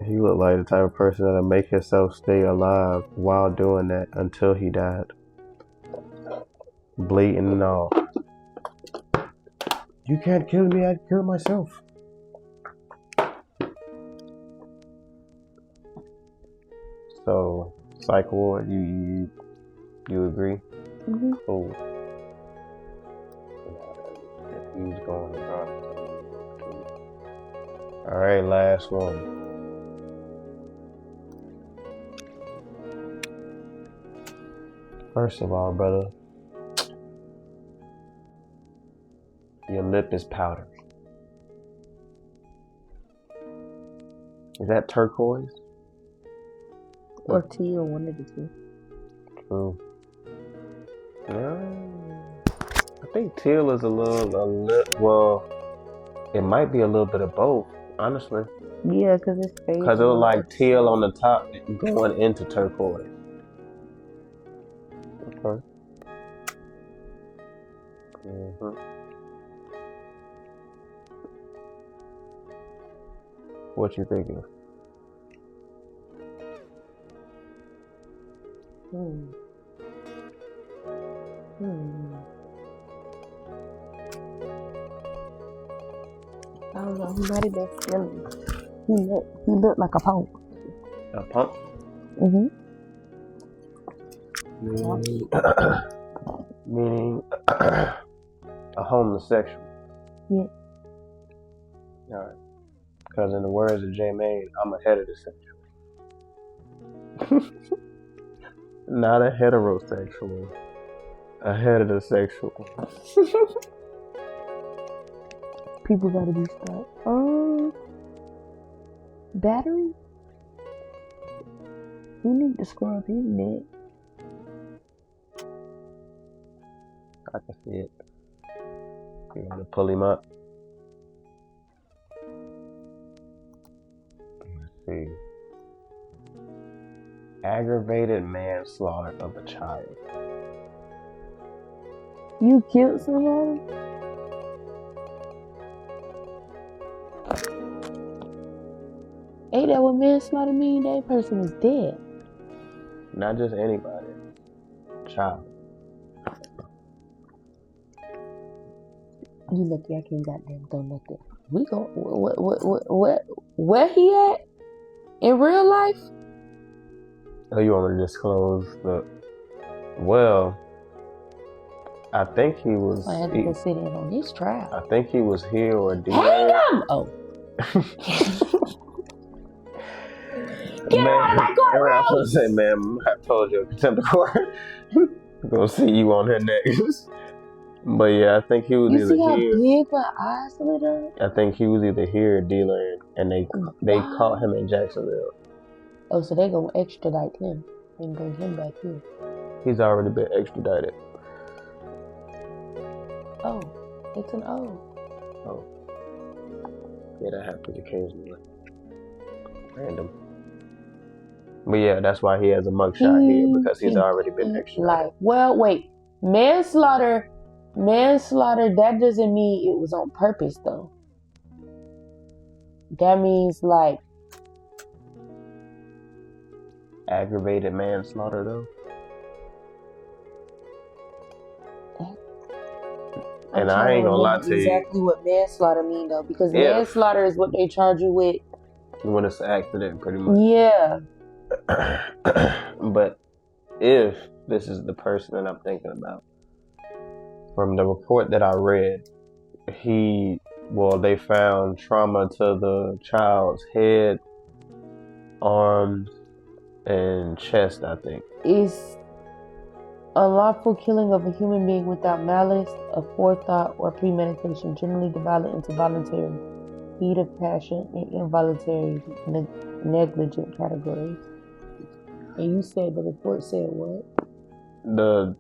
He looked like the type of person that'll make himself stay alive while doing that until he died. Bleeding and all. You can't kill me, I'd kill myself. So, psych ward, you agree? Cool. He's going regardless. Alright, last one. First of all, brother, your lip is powdered. Is that turquoise? Or teal, one of the two. True. Yeah. I think teal is a little, well, it might be a little bit of both, honestly. Yeah, because it's faded. Because it was like teal on the top going into turquoise. Okay. What you thinking? I don't know. He might have been silly. He looked like a punk. A punk? Meaning a homosexual. Yeah. Alright. Because in the words of J. Maine, I'm a heterosexual. Not a heterosexual. A heterosexual. People gotta be stopped. Battery? We need to scrub his neck. I can see it. You want to pull him up? Let's see. Aggravated manslaughter of a child. You killed somebody? Ain't that what manslaughter mean? That person is dead. Not just anybody. Child. You lucky I can't goddamn throw nothing. We go. Where he at? In real life? Oh, you want me to disclose the... Well, I think he was... I had to go sit in on this trial. I think he was here or dead. Hang him! Oh. Get out of my courtroom! I was going to say, man, I told you, contempt of court. Gonna see you on here next. But yeah, I think he was either here. You see how big my eyes lit up? I think he was either here or dealing, and they caught him in Jacksonville. Oh, so they gonna extradite him and bring him back here. He's already been extradited. Oh, it's an O. Oh. Yeah, that happens occasionally. Random. But yeah, that's why he has a mugshot here, because he's already been extradited. Well, wait. Manslaughter, that doesn't mean it was on purpose, though. That means, like... Aggravated manslaughter, though? And I ain't gonna lie to you. Exactly what manslaughter mean, though, because manslaughter is what they charge you with. When it's an accident, pretty much. Yeah. But if this is the person that I'm thinking about, from the report that I read, they found trauma to the child's head, arms, and chest, I think. Is a lawful killing of a human being without malice, forethought, or premeditation, generally divided into voluntary, heat of passion, and involuntary negligent categories. And you said the report said what? The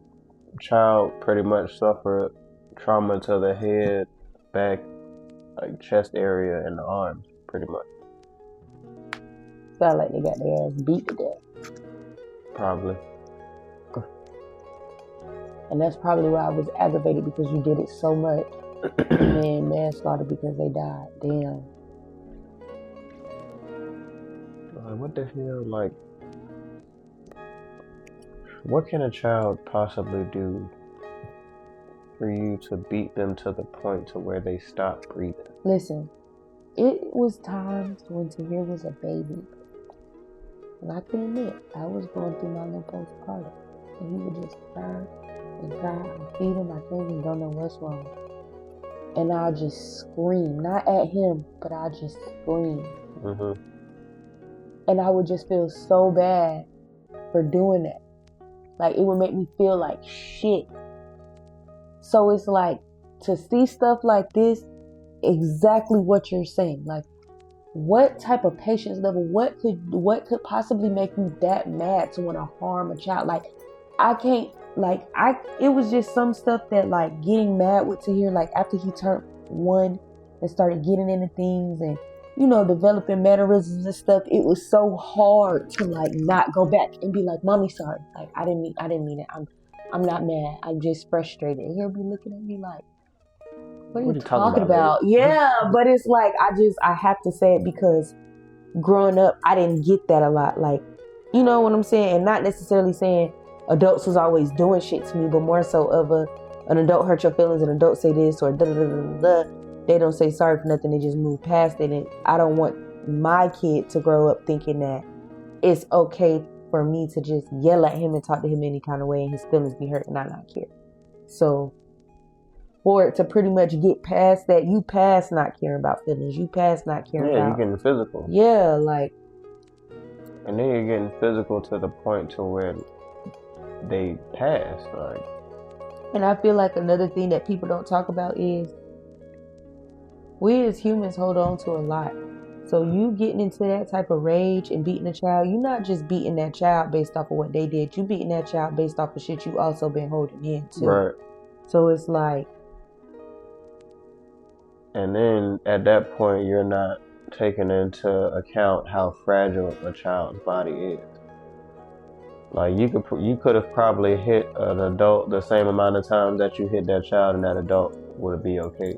child pretty much suffered trauma to the head, back, like chest area, and the arms, pretty much. Sound like they got their ass beat to death. Probably. And that's probably why I was aggravated, because you did it so much. And then manslaughter because they died. Damn. What the hell, like... What can a child possibly do for you to beat them to the point to where they stop breathing? Listen, it was times when Tahir was a baby. And I can admit, I was going through my little postpartum. And he would just cry and cry and feed him. I can't even don't know what's wrong. And I'll just scream. Not at him, but I'll just scream. Mm-hmm. And I would just feel so bad for doing that. Like, it would make me feel like shit. So it's like, to see stuff like this, exactly what you're saying. Like, what type of patience level, what could possibly make you that mad to want to harm a child? Like, I can't, like, it was just some stuff that, like, getting mad with Tahir, like, after he turned 1 and started getting into things and, you know, developing mannerisms and stuff, it was so hard to, like, not go back and be like, Mommy, sorry. Like, I didn't mean it. I'm not mad. I'm just frustrated. And he'll be looking at me like, what are you talking about? Yeah, but it's like, I have to say it because growing up, I didn't get that a lot. Like, you know what I'm saying? And not necessarily saying adults was always doing shit to me, but more so of an adult hurt your feelings, an adult say this or da da da da da. They don't say sorry for nothing. They just move past it. And I don't want my kid to grow up thinking that it's okay for me to just yell at him and talk to him any kind of way and his feelings be hurt and I not care. So for it to pretty much get past that, you pass not caring about feelings. You pass not caring about... Yeah, you're getting physical. Yeah, like... And then you're getting physical to the point to where they pass, like... And I feel like another thing that people don't talk about is we as humans hold on to a lot. So you getting into that type of rage and beating a child, you're not just beating that child based off of what they did. You beating that child based off of shit you also been holding in too. Right. So it's like... And then at that point, you're not taking into account how fragile a child's body is. Like you could have probably hit an adult the same amount of times that you hit that child, and that adult would be okay.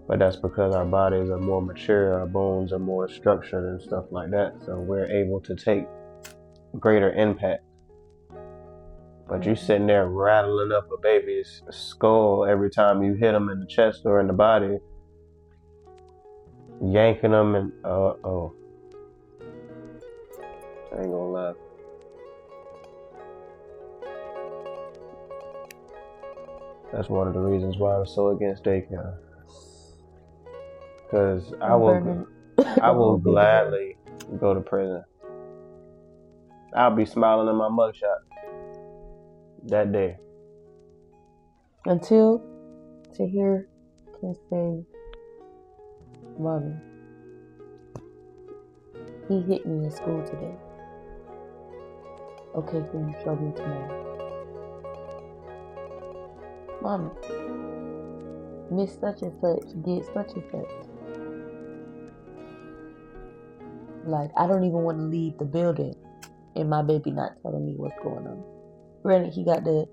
But that's because our bodies are more mature, our bones are more structured and stuff like that, so we're able to take greater impact. But you sitting there rattling up a baby's skull every time you hit them in the chest or in the body, yanking them, and I ain't gonna lie. That's one of the reasons why I'm so against daycare. Because I will gladly go to prison. I'll be smiling in my mugshot that day. Until Tahir can say, Mommy, he hit me in school today. Okay, can you show me tomorrow? Mommy, Miss such and such did such and such. Like, I don't even want to leave the building and my baby not telling me what's going on. Granted, he got the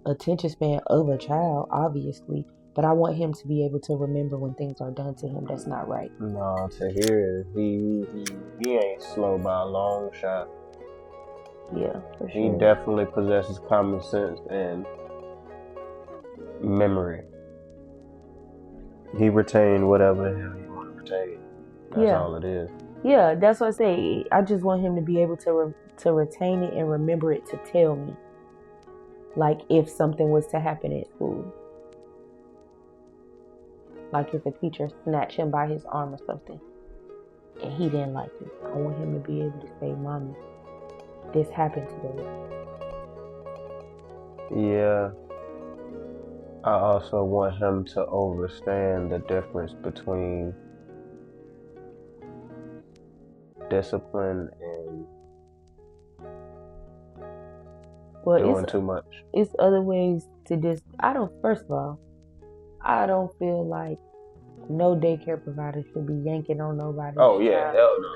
attention span of a child, obviously, but I want him to be able to remember when things are done to him that's not right. No, Tahir, he ain't slow by a long shot. Yeah, for sure. He definitely possesses common sense and memory. He retained whatever the hell he want to retain. That's all it is. Yeah, that's what I say. I just want him to be able to retain it and remember it to tell me. Like if something was to happen at school. Like if a teacher snatched him by his arm or something and he didn't like it. I want him to be able to say, Mommy, this happened today. Yeah. I also want him to understand the difference between discipline and doing too much. It's other ways to first of all, I don't feel like no daycare provider should be yanking on nobody. Oh yeah, hell no.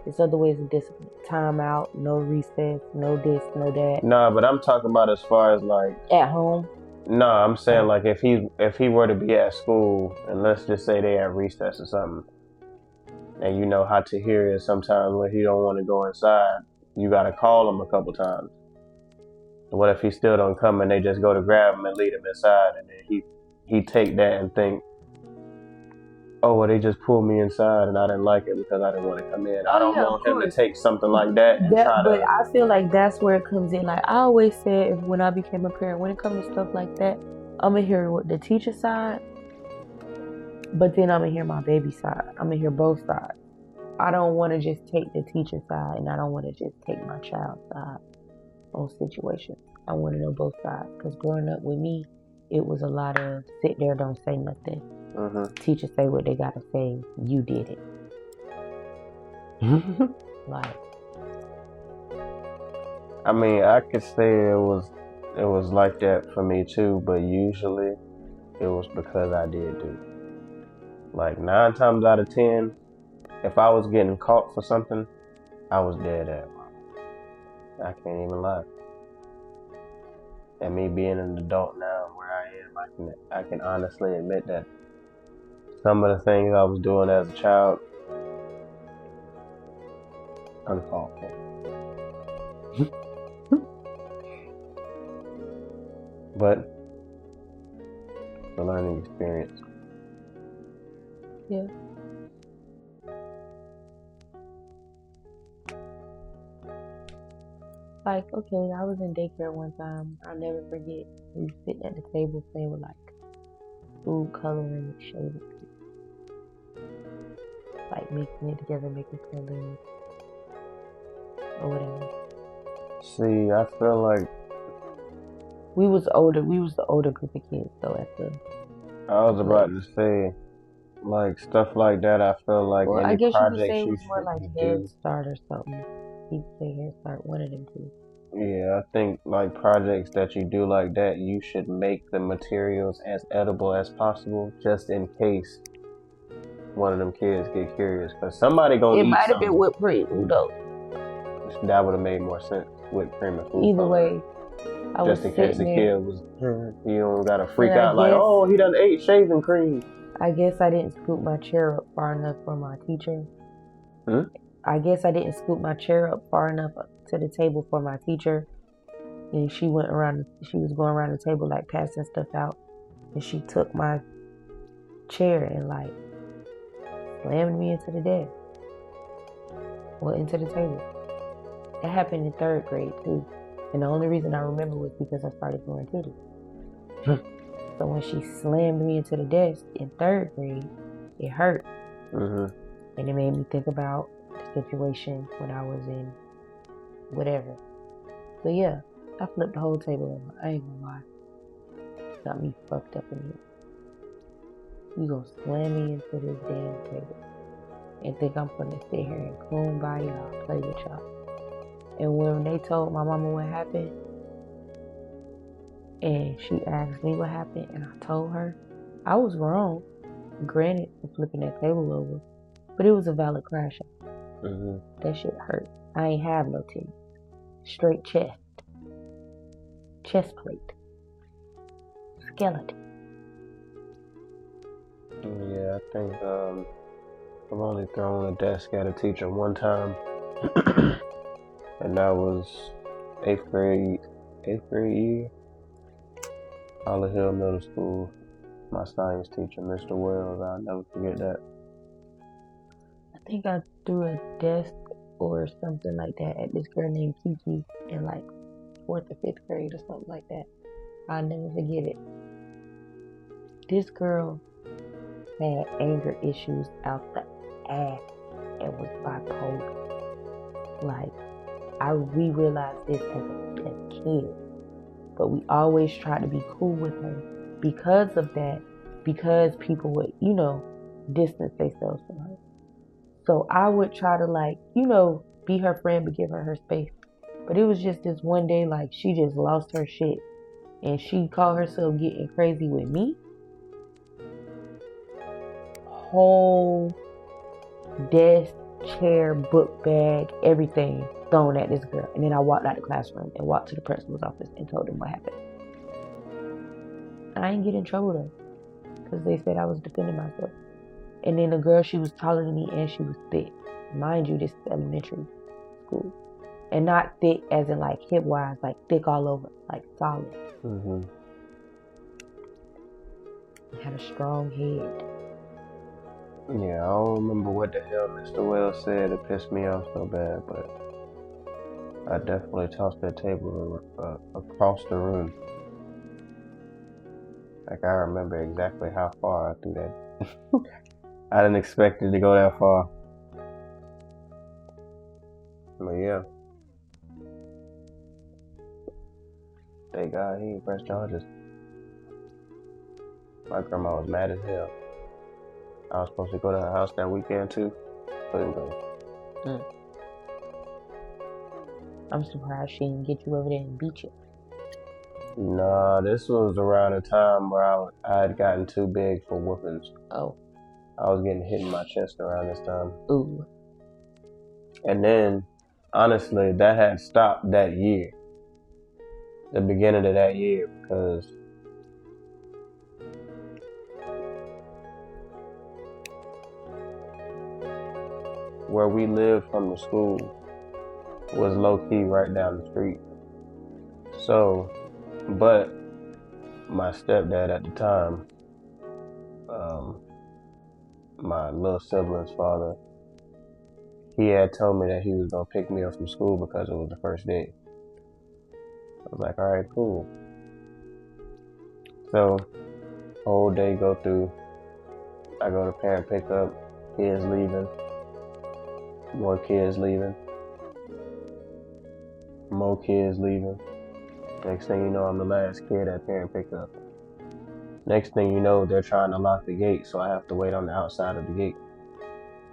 There's other ways of discipline. Time out, no recess, no this, no that. Nah, but I'm talking about as far as like at home. No, I'm saying like if he were to be at school and let's just say they at recess or something, and you know how Tahir is sometimes when he don't want to go inside, you gotta call him a couple times. What if he still don't come and they just go to grab him and lead him inside, and then he take that and think, oh well, they just pulled me inside and I didn't like it because I didn't want to come in. I don't want him to take something like that. But I feel like that's where it comes in. Like I always said, when I became a parent, when it comes to stuff like that, I'm gonna hear the teacher side, but then I'm gonna hear my baby side. I'm gonna hear both sides. I don't want to just take the teacher side, and I don't want to just take my child's side on situations. I want to know both sides, because growing up with me, it was a lot of sit there, don't say nothing. Teachers say what they gotta say. You did it. Like, I mean, I could say it was like that for me too, but usually it was because I did do. Like 9 times out of 10, if I was getting caught for something, I was dead at. I can't even lie. And me being an adult now, where I am, I can honestly admit that some of the things I was doing as a child, uncalled for. But it's a learning experience. Yeah. Like, okay, I was in daycare one time. I'll never forget. We were sitting at the table playing with like food coloring and shading. Like mixing it together, making colors or whatever. See, I feel like we was older. We was the older group of kids though at the. I was about to say, like stuff like that. I feel like any I guess projects you could say it you was more like Head Start or something. You could say Head Start, one of them two. Yeah, I think like projects that you do like that, you should make the materials as edible as possible, just in case one of them kids get curious, because somebody gonna eat something. It might have been whipped cream, who knows? That would have made more sense with cream and food Either coloring. way, I was Just in case the sitting kid there. was, you don't gotta freak And I out like, guess- oh, he done ate shaving cream. I guess I didn't scoop my chair up far enough for my teacher. Hmm? I guess I didn't scoop my chair up far enough to the table for my teacher. And she was going around the table like passing stuff out. And she took my chair and like slammed me into the desk. Well, into the table. That happened in 3rd grade too. And the only reason I remember was because I started growing titties. So when she slammed me into the desk in 3rd grade, it hurt. Mm-hmm. And it made me think about the situation when I was in whatever. So yeah, I flipped the whole table over. I ain't gonna lie. Got me fucked up in here. You gonna slam me into this damn table and think I'm gonna sit here and coon by y'all, play with y'all. And when they told my mama what happened, and she asked me what happened, and I told her, I was wrong. Granted, for flipping that table over, but it was a valid crash. Mm-hmm. That shit hurt. I ain't have no teeth. Straight chest. Chest plate. Skeleton. Yeah, I think I've only thrown a desk at a teacher one time, and that was 8th grade year, Holly Hill Middle School. My science teacher, Mr. Wells, I'll never forget that. I think I threw a desk or something like that at this girl named Kiki in like 4th or 5th grade or something like that. I'll never forget it. This girl had anger issues out the ass and was bipolar. Like, we realized this as kids, but we always tried to be cool with her because of that, because people would, distance themselves from her. So I would try to be her friend but give her space. But it was just this one day, like, she just lost her shit and she called herself getting crazy with me. Whole desk, chair, book bag, everything thrown at this girl. And then I walked out the classroom and walked to the principal's office and told him what happened. I didn't get in trouble though, because they said I was defending myself. And then the girl, she was taller than me and she was thick. Mind you, this is elementary school. And not thick as in like hip wise, like thick all over, like solid. Mm-hmm. Had a strong head. Yeah, I don't remember what the hell Mr. Wells said. It pissed me off so bad, but I definitely tossed that table across the room. Like, I remember exactly how far I threw that. I didn't expect it to go that far. But yeah. Thank God he didn't press charges. My grandma was mad as hell. I was supposed to go to her house that weekend too. Couldn't go. I'm surprised she didn't get you over there and beat you. Nah, this was around the time where I had gotten too big for whoopings. Oh. I was getting hit in my chest around this time. Ooh. And then, honestly, that had stopped that year. The beginning of that year, because where we lived from the school was low-key right down the street. So, but my stepdad at the time, my little sibling's father, he had told me that he was gonna pick me up from school because it was the first day. I was like, all right, cool. So, whole day go through. I go to parent pickup, kids leaving, more kids leaving, more kids leaving. Next thing you know, I'm the last kid at parent pickup. Next thing you know, they're trying to lock the gate, so I have to wait on the outside of the gate.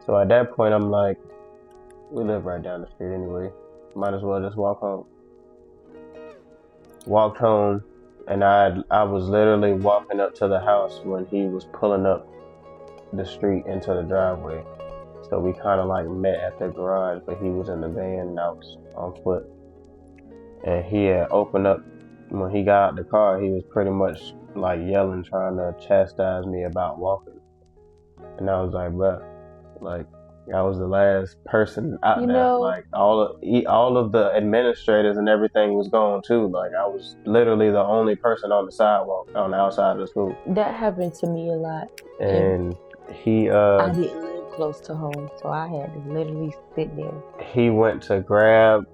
So at that point, I'm like, we live right down the street anyway. Might as well just walk home. Walked home, and I was literally walking up to the house when he was pulling up the street into the driveway. So we kind of like met at the garage, but he was in the van and I was on foot. And he had opened up, when he got out the car, he was pretty much like yelling, trying to chastise me about walking. And I was like, bruh, like, I was the last person out You there. know, Like all of the administrators and everything was gone too. Like I was literally the only person on the sidewalk on the outside of the school. that happened to me a lot. And he I didn't live close to home, so I had to literally sit there. he went to grab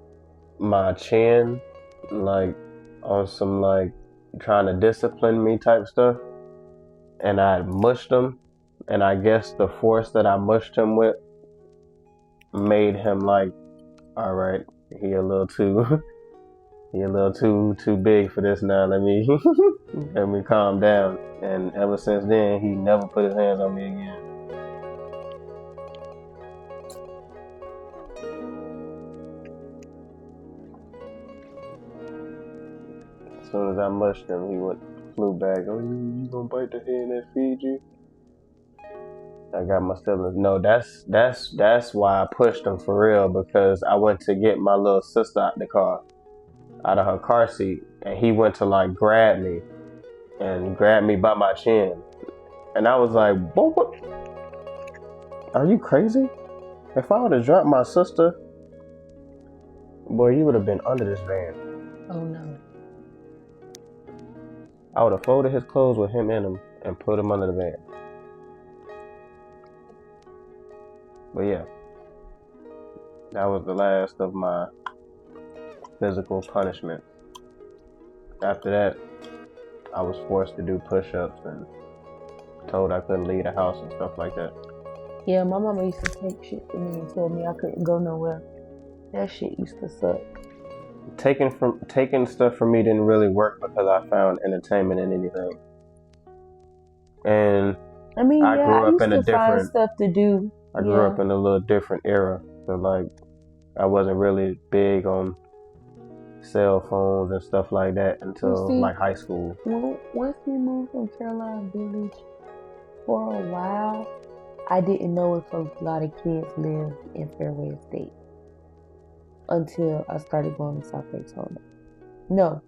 my chin, like on some like trying to discipline me type stuff, and I mushed him. And I guess the force that I mushed him with made him like, all right, he a little too big for this now. Let me calm down. And ever since then, he never put his hands on me again. As soon as I mushed him, he flew back. Oh, you gonna bite the hand that feed you? I got my siblings. No, that's why I pushed him for real, because I went to get my little sister out of her car seat, and he went to like grab me by my chin, and I was like, what? Are you crazy? If I would have dropped my sister, boy, you would have been under this van. Oh no. I would have folded his clothes with him in them and put him under the van. But yeah, that was the last of my physical punishment. After that, I was forced to do push-ups and told I couldn't leave the house and stuff like that. Yeah, my mama used to take shit from me and told me I couldn't go nowhere. That shit used to suck. Taking stuff from me didn't really work because I found entertainment in anything. And I mean, I grew up in a find different stuff to do. I grew up in a little different era. So like I wasn't really big on cell phones and stuff like that until like high school. Once we moved from Carolina Village, for a while, I didn't know if a lot of kids lived in Fairway Estate until I started going to South Daytona. No,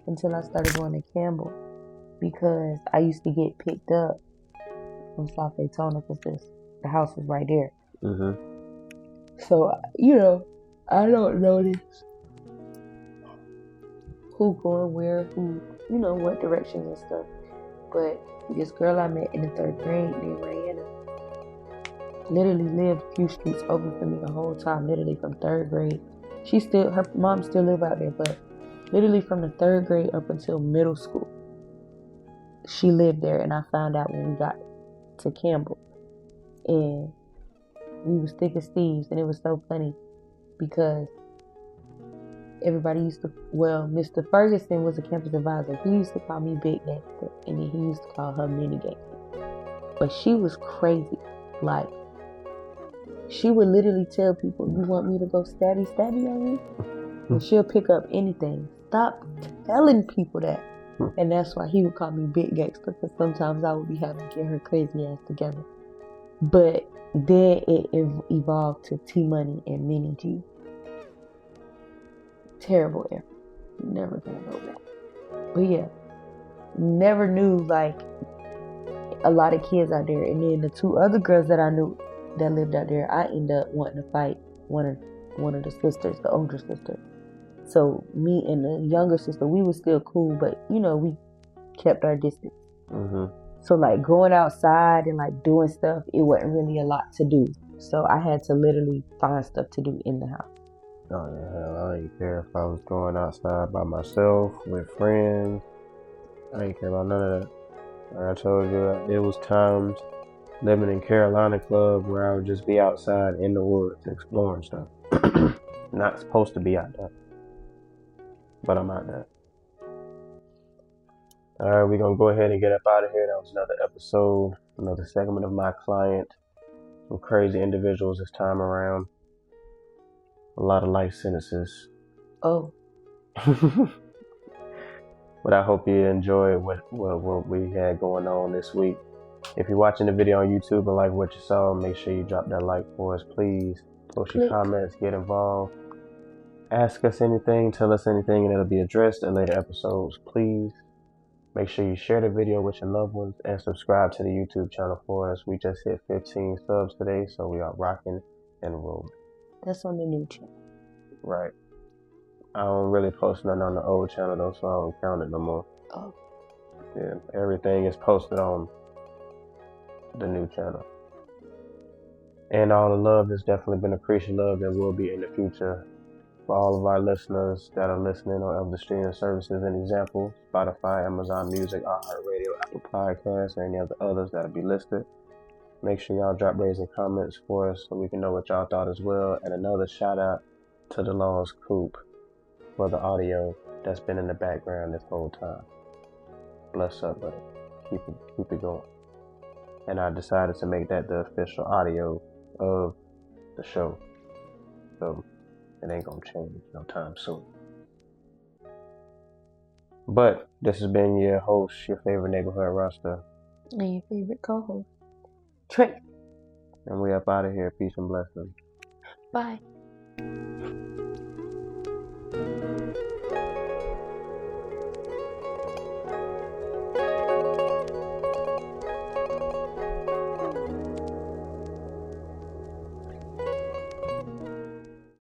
until I started going to Campbell, because I used to get picked up from South Daytona because the house was right there. Mm-hmm. So, I don't notice who going where, who, what directions and stuff. But this girl I met in the 3rd grade named Rihanna literally lived a few streets over from me the whole time, literally from 3rd grade. Her mom still live out there, but literally from the 3rd grade up until middle school, she lived there. And I found out when we got to Campbell, and we was thick as thieves. And it was so funny because everybody Mr. Ferguson was a campus advisor. He used to call me Big Gangster, and then he used to call her Mini Gangster. But she was crazy. Like, she would literally tell people, you want me to go stabby on you? And she'll pick up anything. Stop telling people that. And that's why he would call me Big Gangster, because sometimes I would be having to get her crazy ass together. But then it evolved to T-Money and Mini G. Terrible era. Never gonna know that. But yeah, never knew like a lot of kids out there. And then the 2 other girls that I knew that lived out there, I ended up wanting to fight one of the sisters, the older sister. So me and the younger sister, we were still cool, but we kept our distance. Mm-hmm. So like going outside and like doing stuff, it wasn't really a lot to do. So I had to literally find stuff to do in the house. Oh yeah, hell, I didn't care if I was going outside by myself, with friends. I didn't care about none of that. Like I told you, it was times living in Carolina Club where I would just be outside in the woods exploring stuff. Not supposed to be out there, but I'm out there. Alright, we're gonna go ahead and get up out of here. That was another episode, another segment of My Client. Some crazy individuals this time around. A lot of life sentences. Oh. But I hope you enjoyed what we had going on this week. If you're watching the video on YouTube and like what you saw, make sure you drop that like for us, please. Post your comments, get involved. Ask us anything, tell us anything, and it'll be addressed in later episodes, please. Make sure you share the video with your loved ones and subscribe to the YouTube channel for us. We just hit 15 subs today, so we are rocking and rolling. That's on the new channel. Right. I don't really post nothing on the old channel though, so I don't count it no more. Oh. Yeah, everything is posted on the new channel. And all the love has definitely been appreciated, love that will be in the future. For all of our listeners that are listening on other streaming services, an example, Spotify, Amazon Music, iHeartRadio, Apple Podcasts, or any of the others that'll be listed. Make sure y'all drop ratings and comments for us so we can know what y'all thought as well. And another shout out to the Law's Coop for the audio that's been in the background this whole time. Bless up, buddy. Keep it going. And I decided to make that the official audio of the show. So it ain't gonna change no time soon. But this has been your host, your favorite neighborhood roster. And your favorite co-host, Trey. And we up out of here. Peace and blessings. Bye.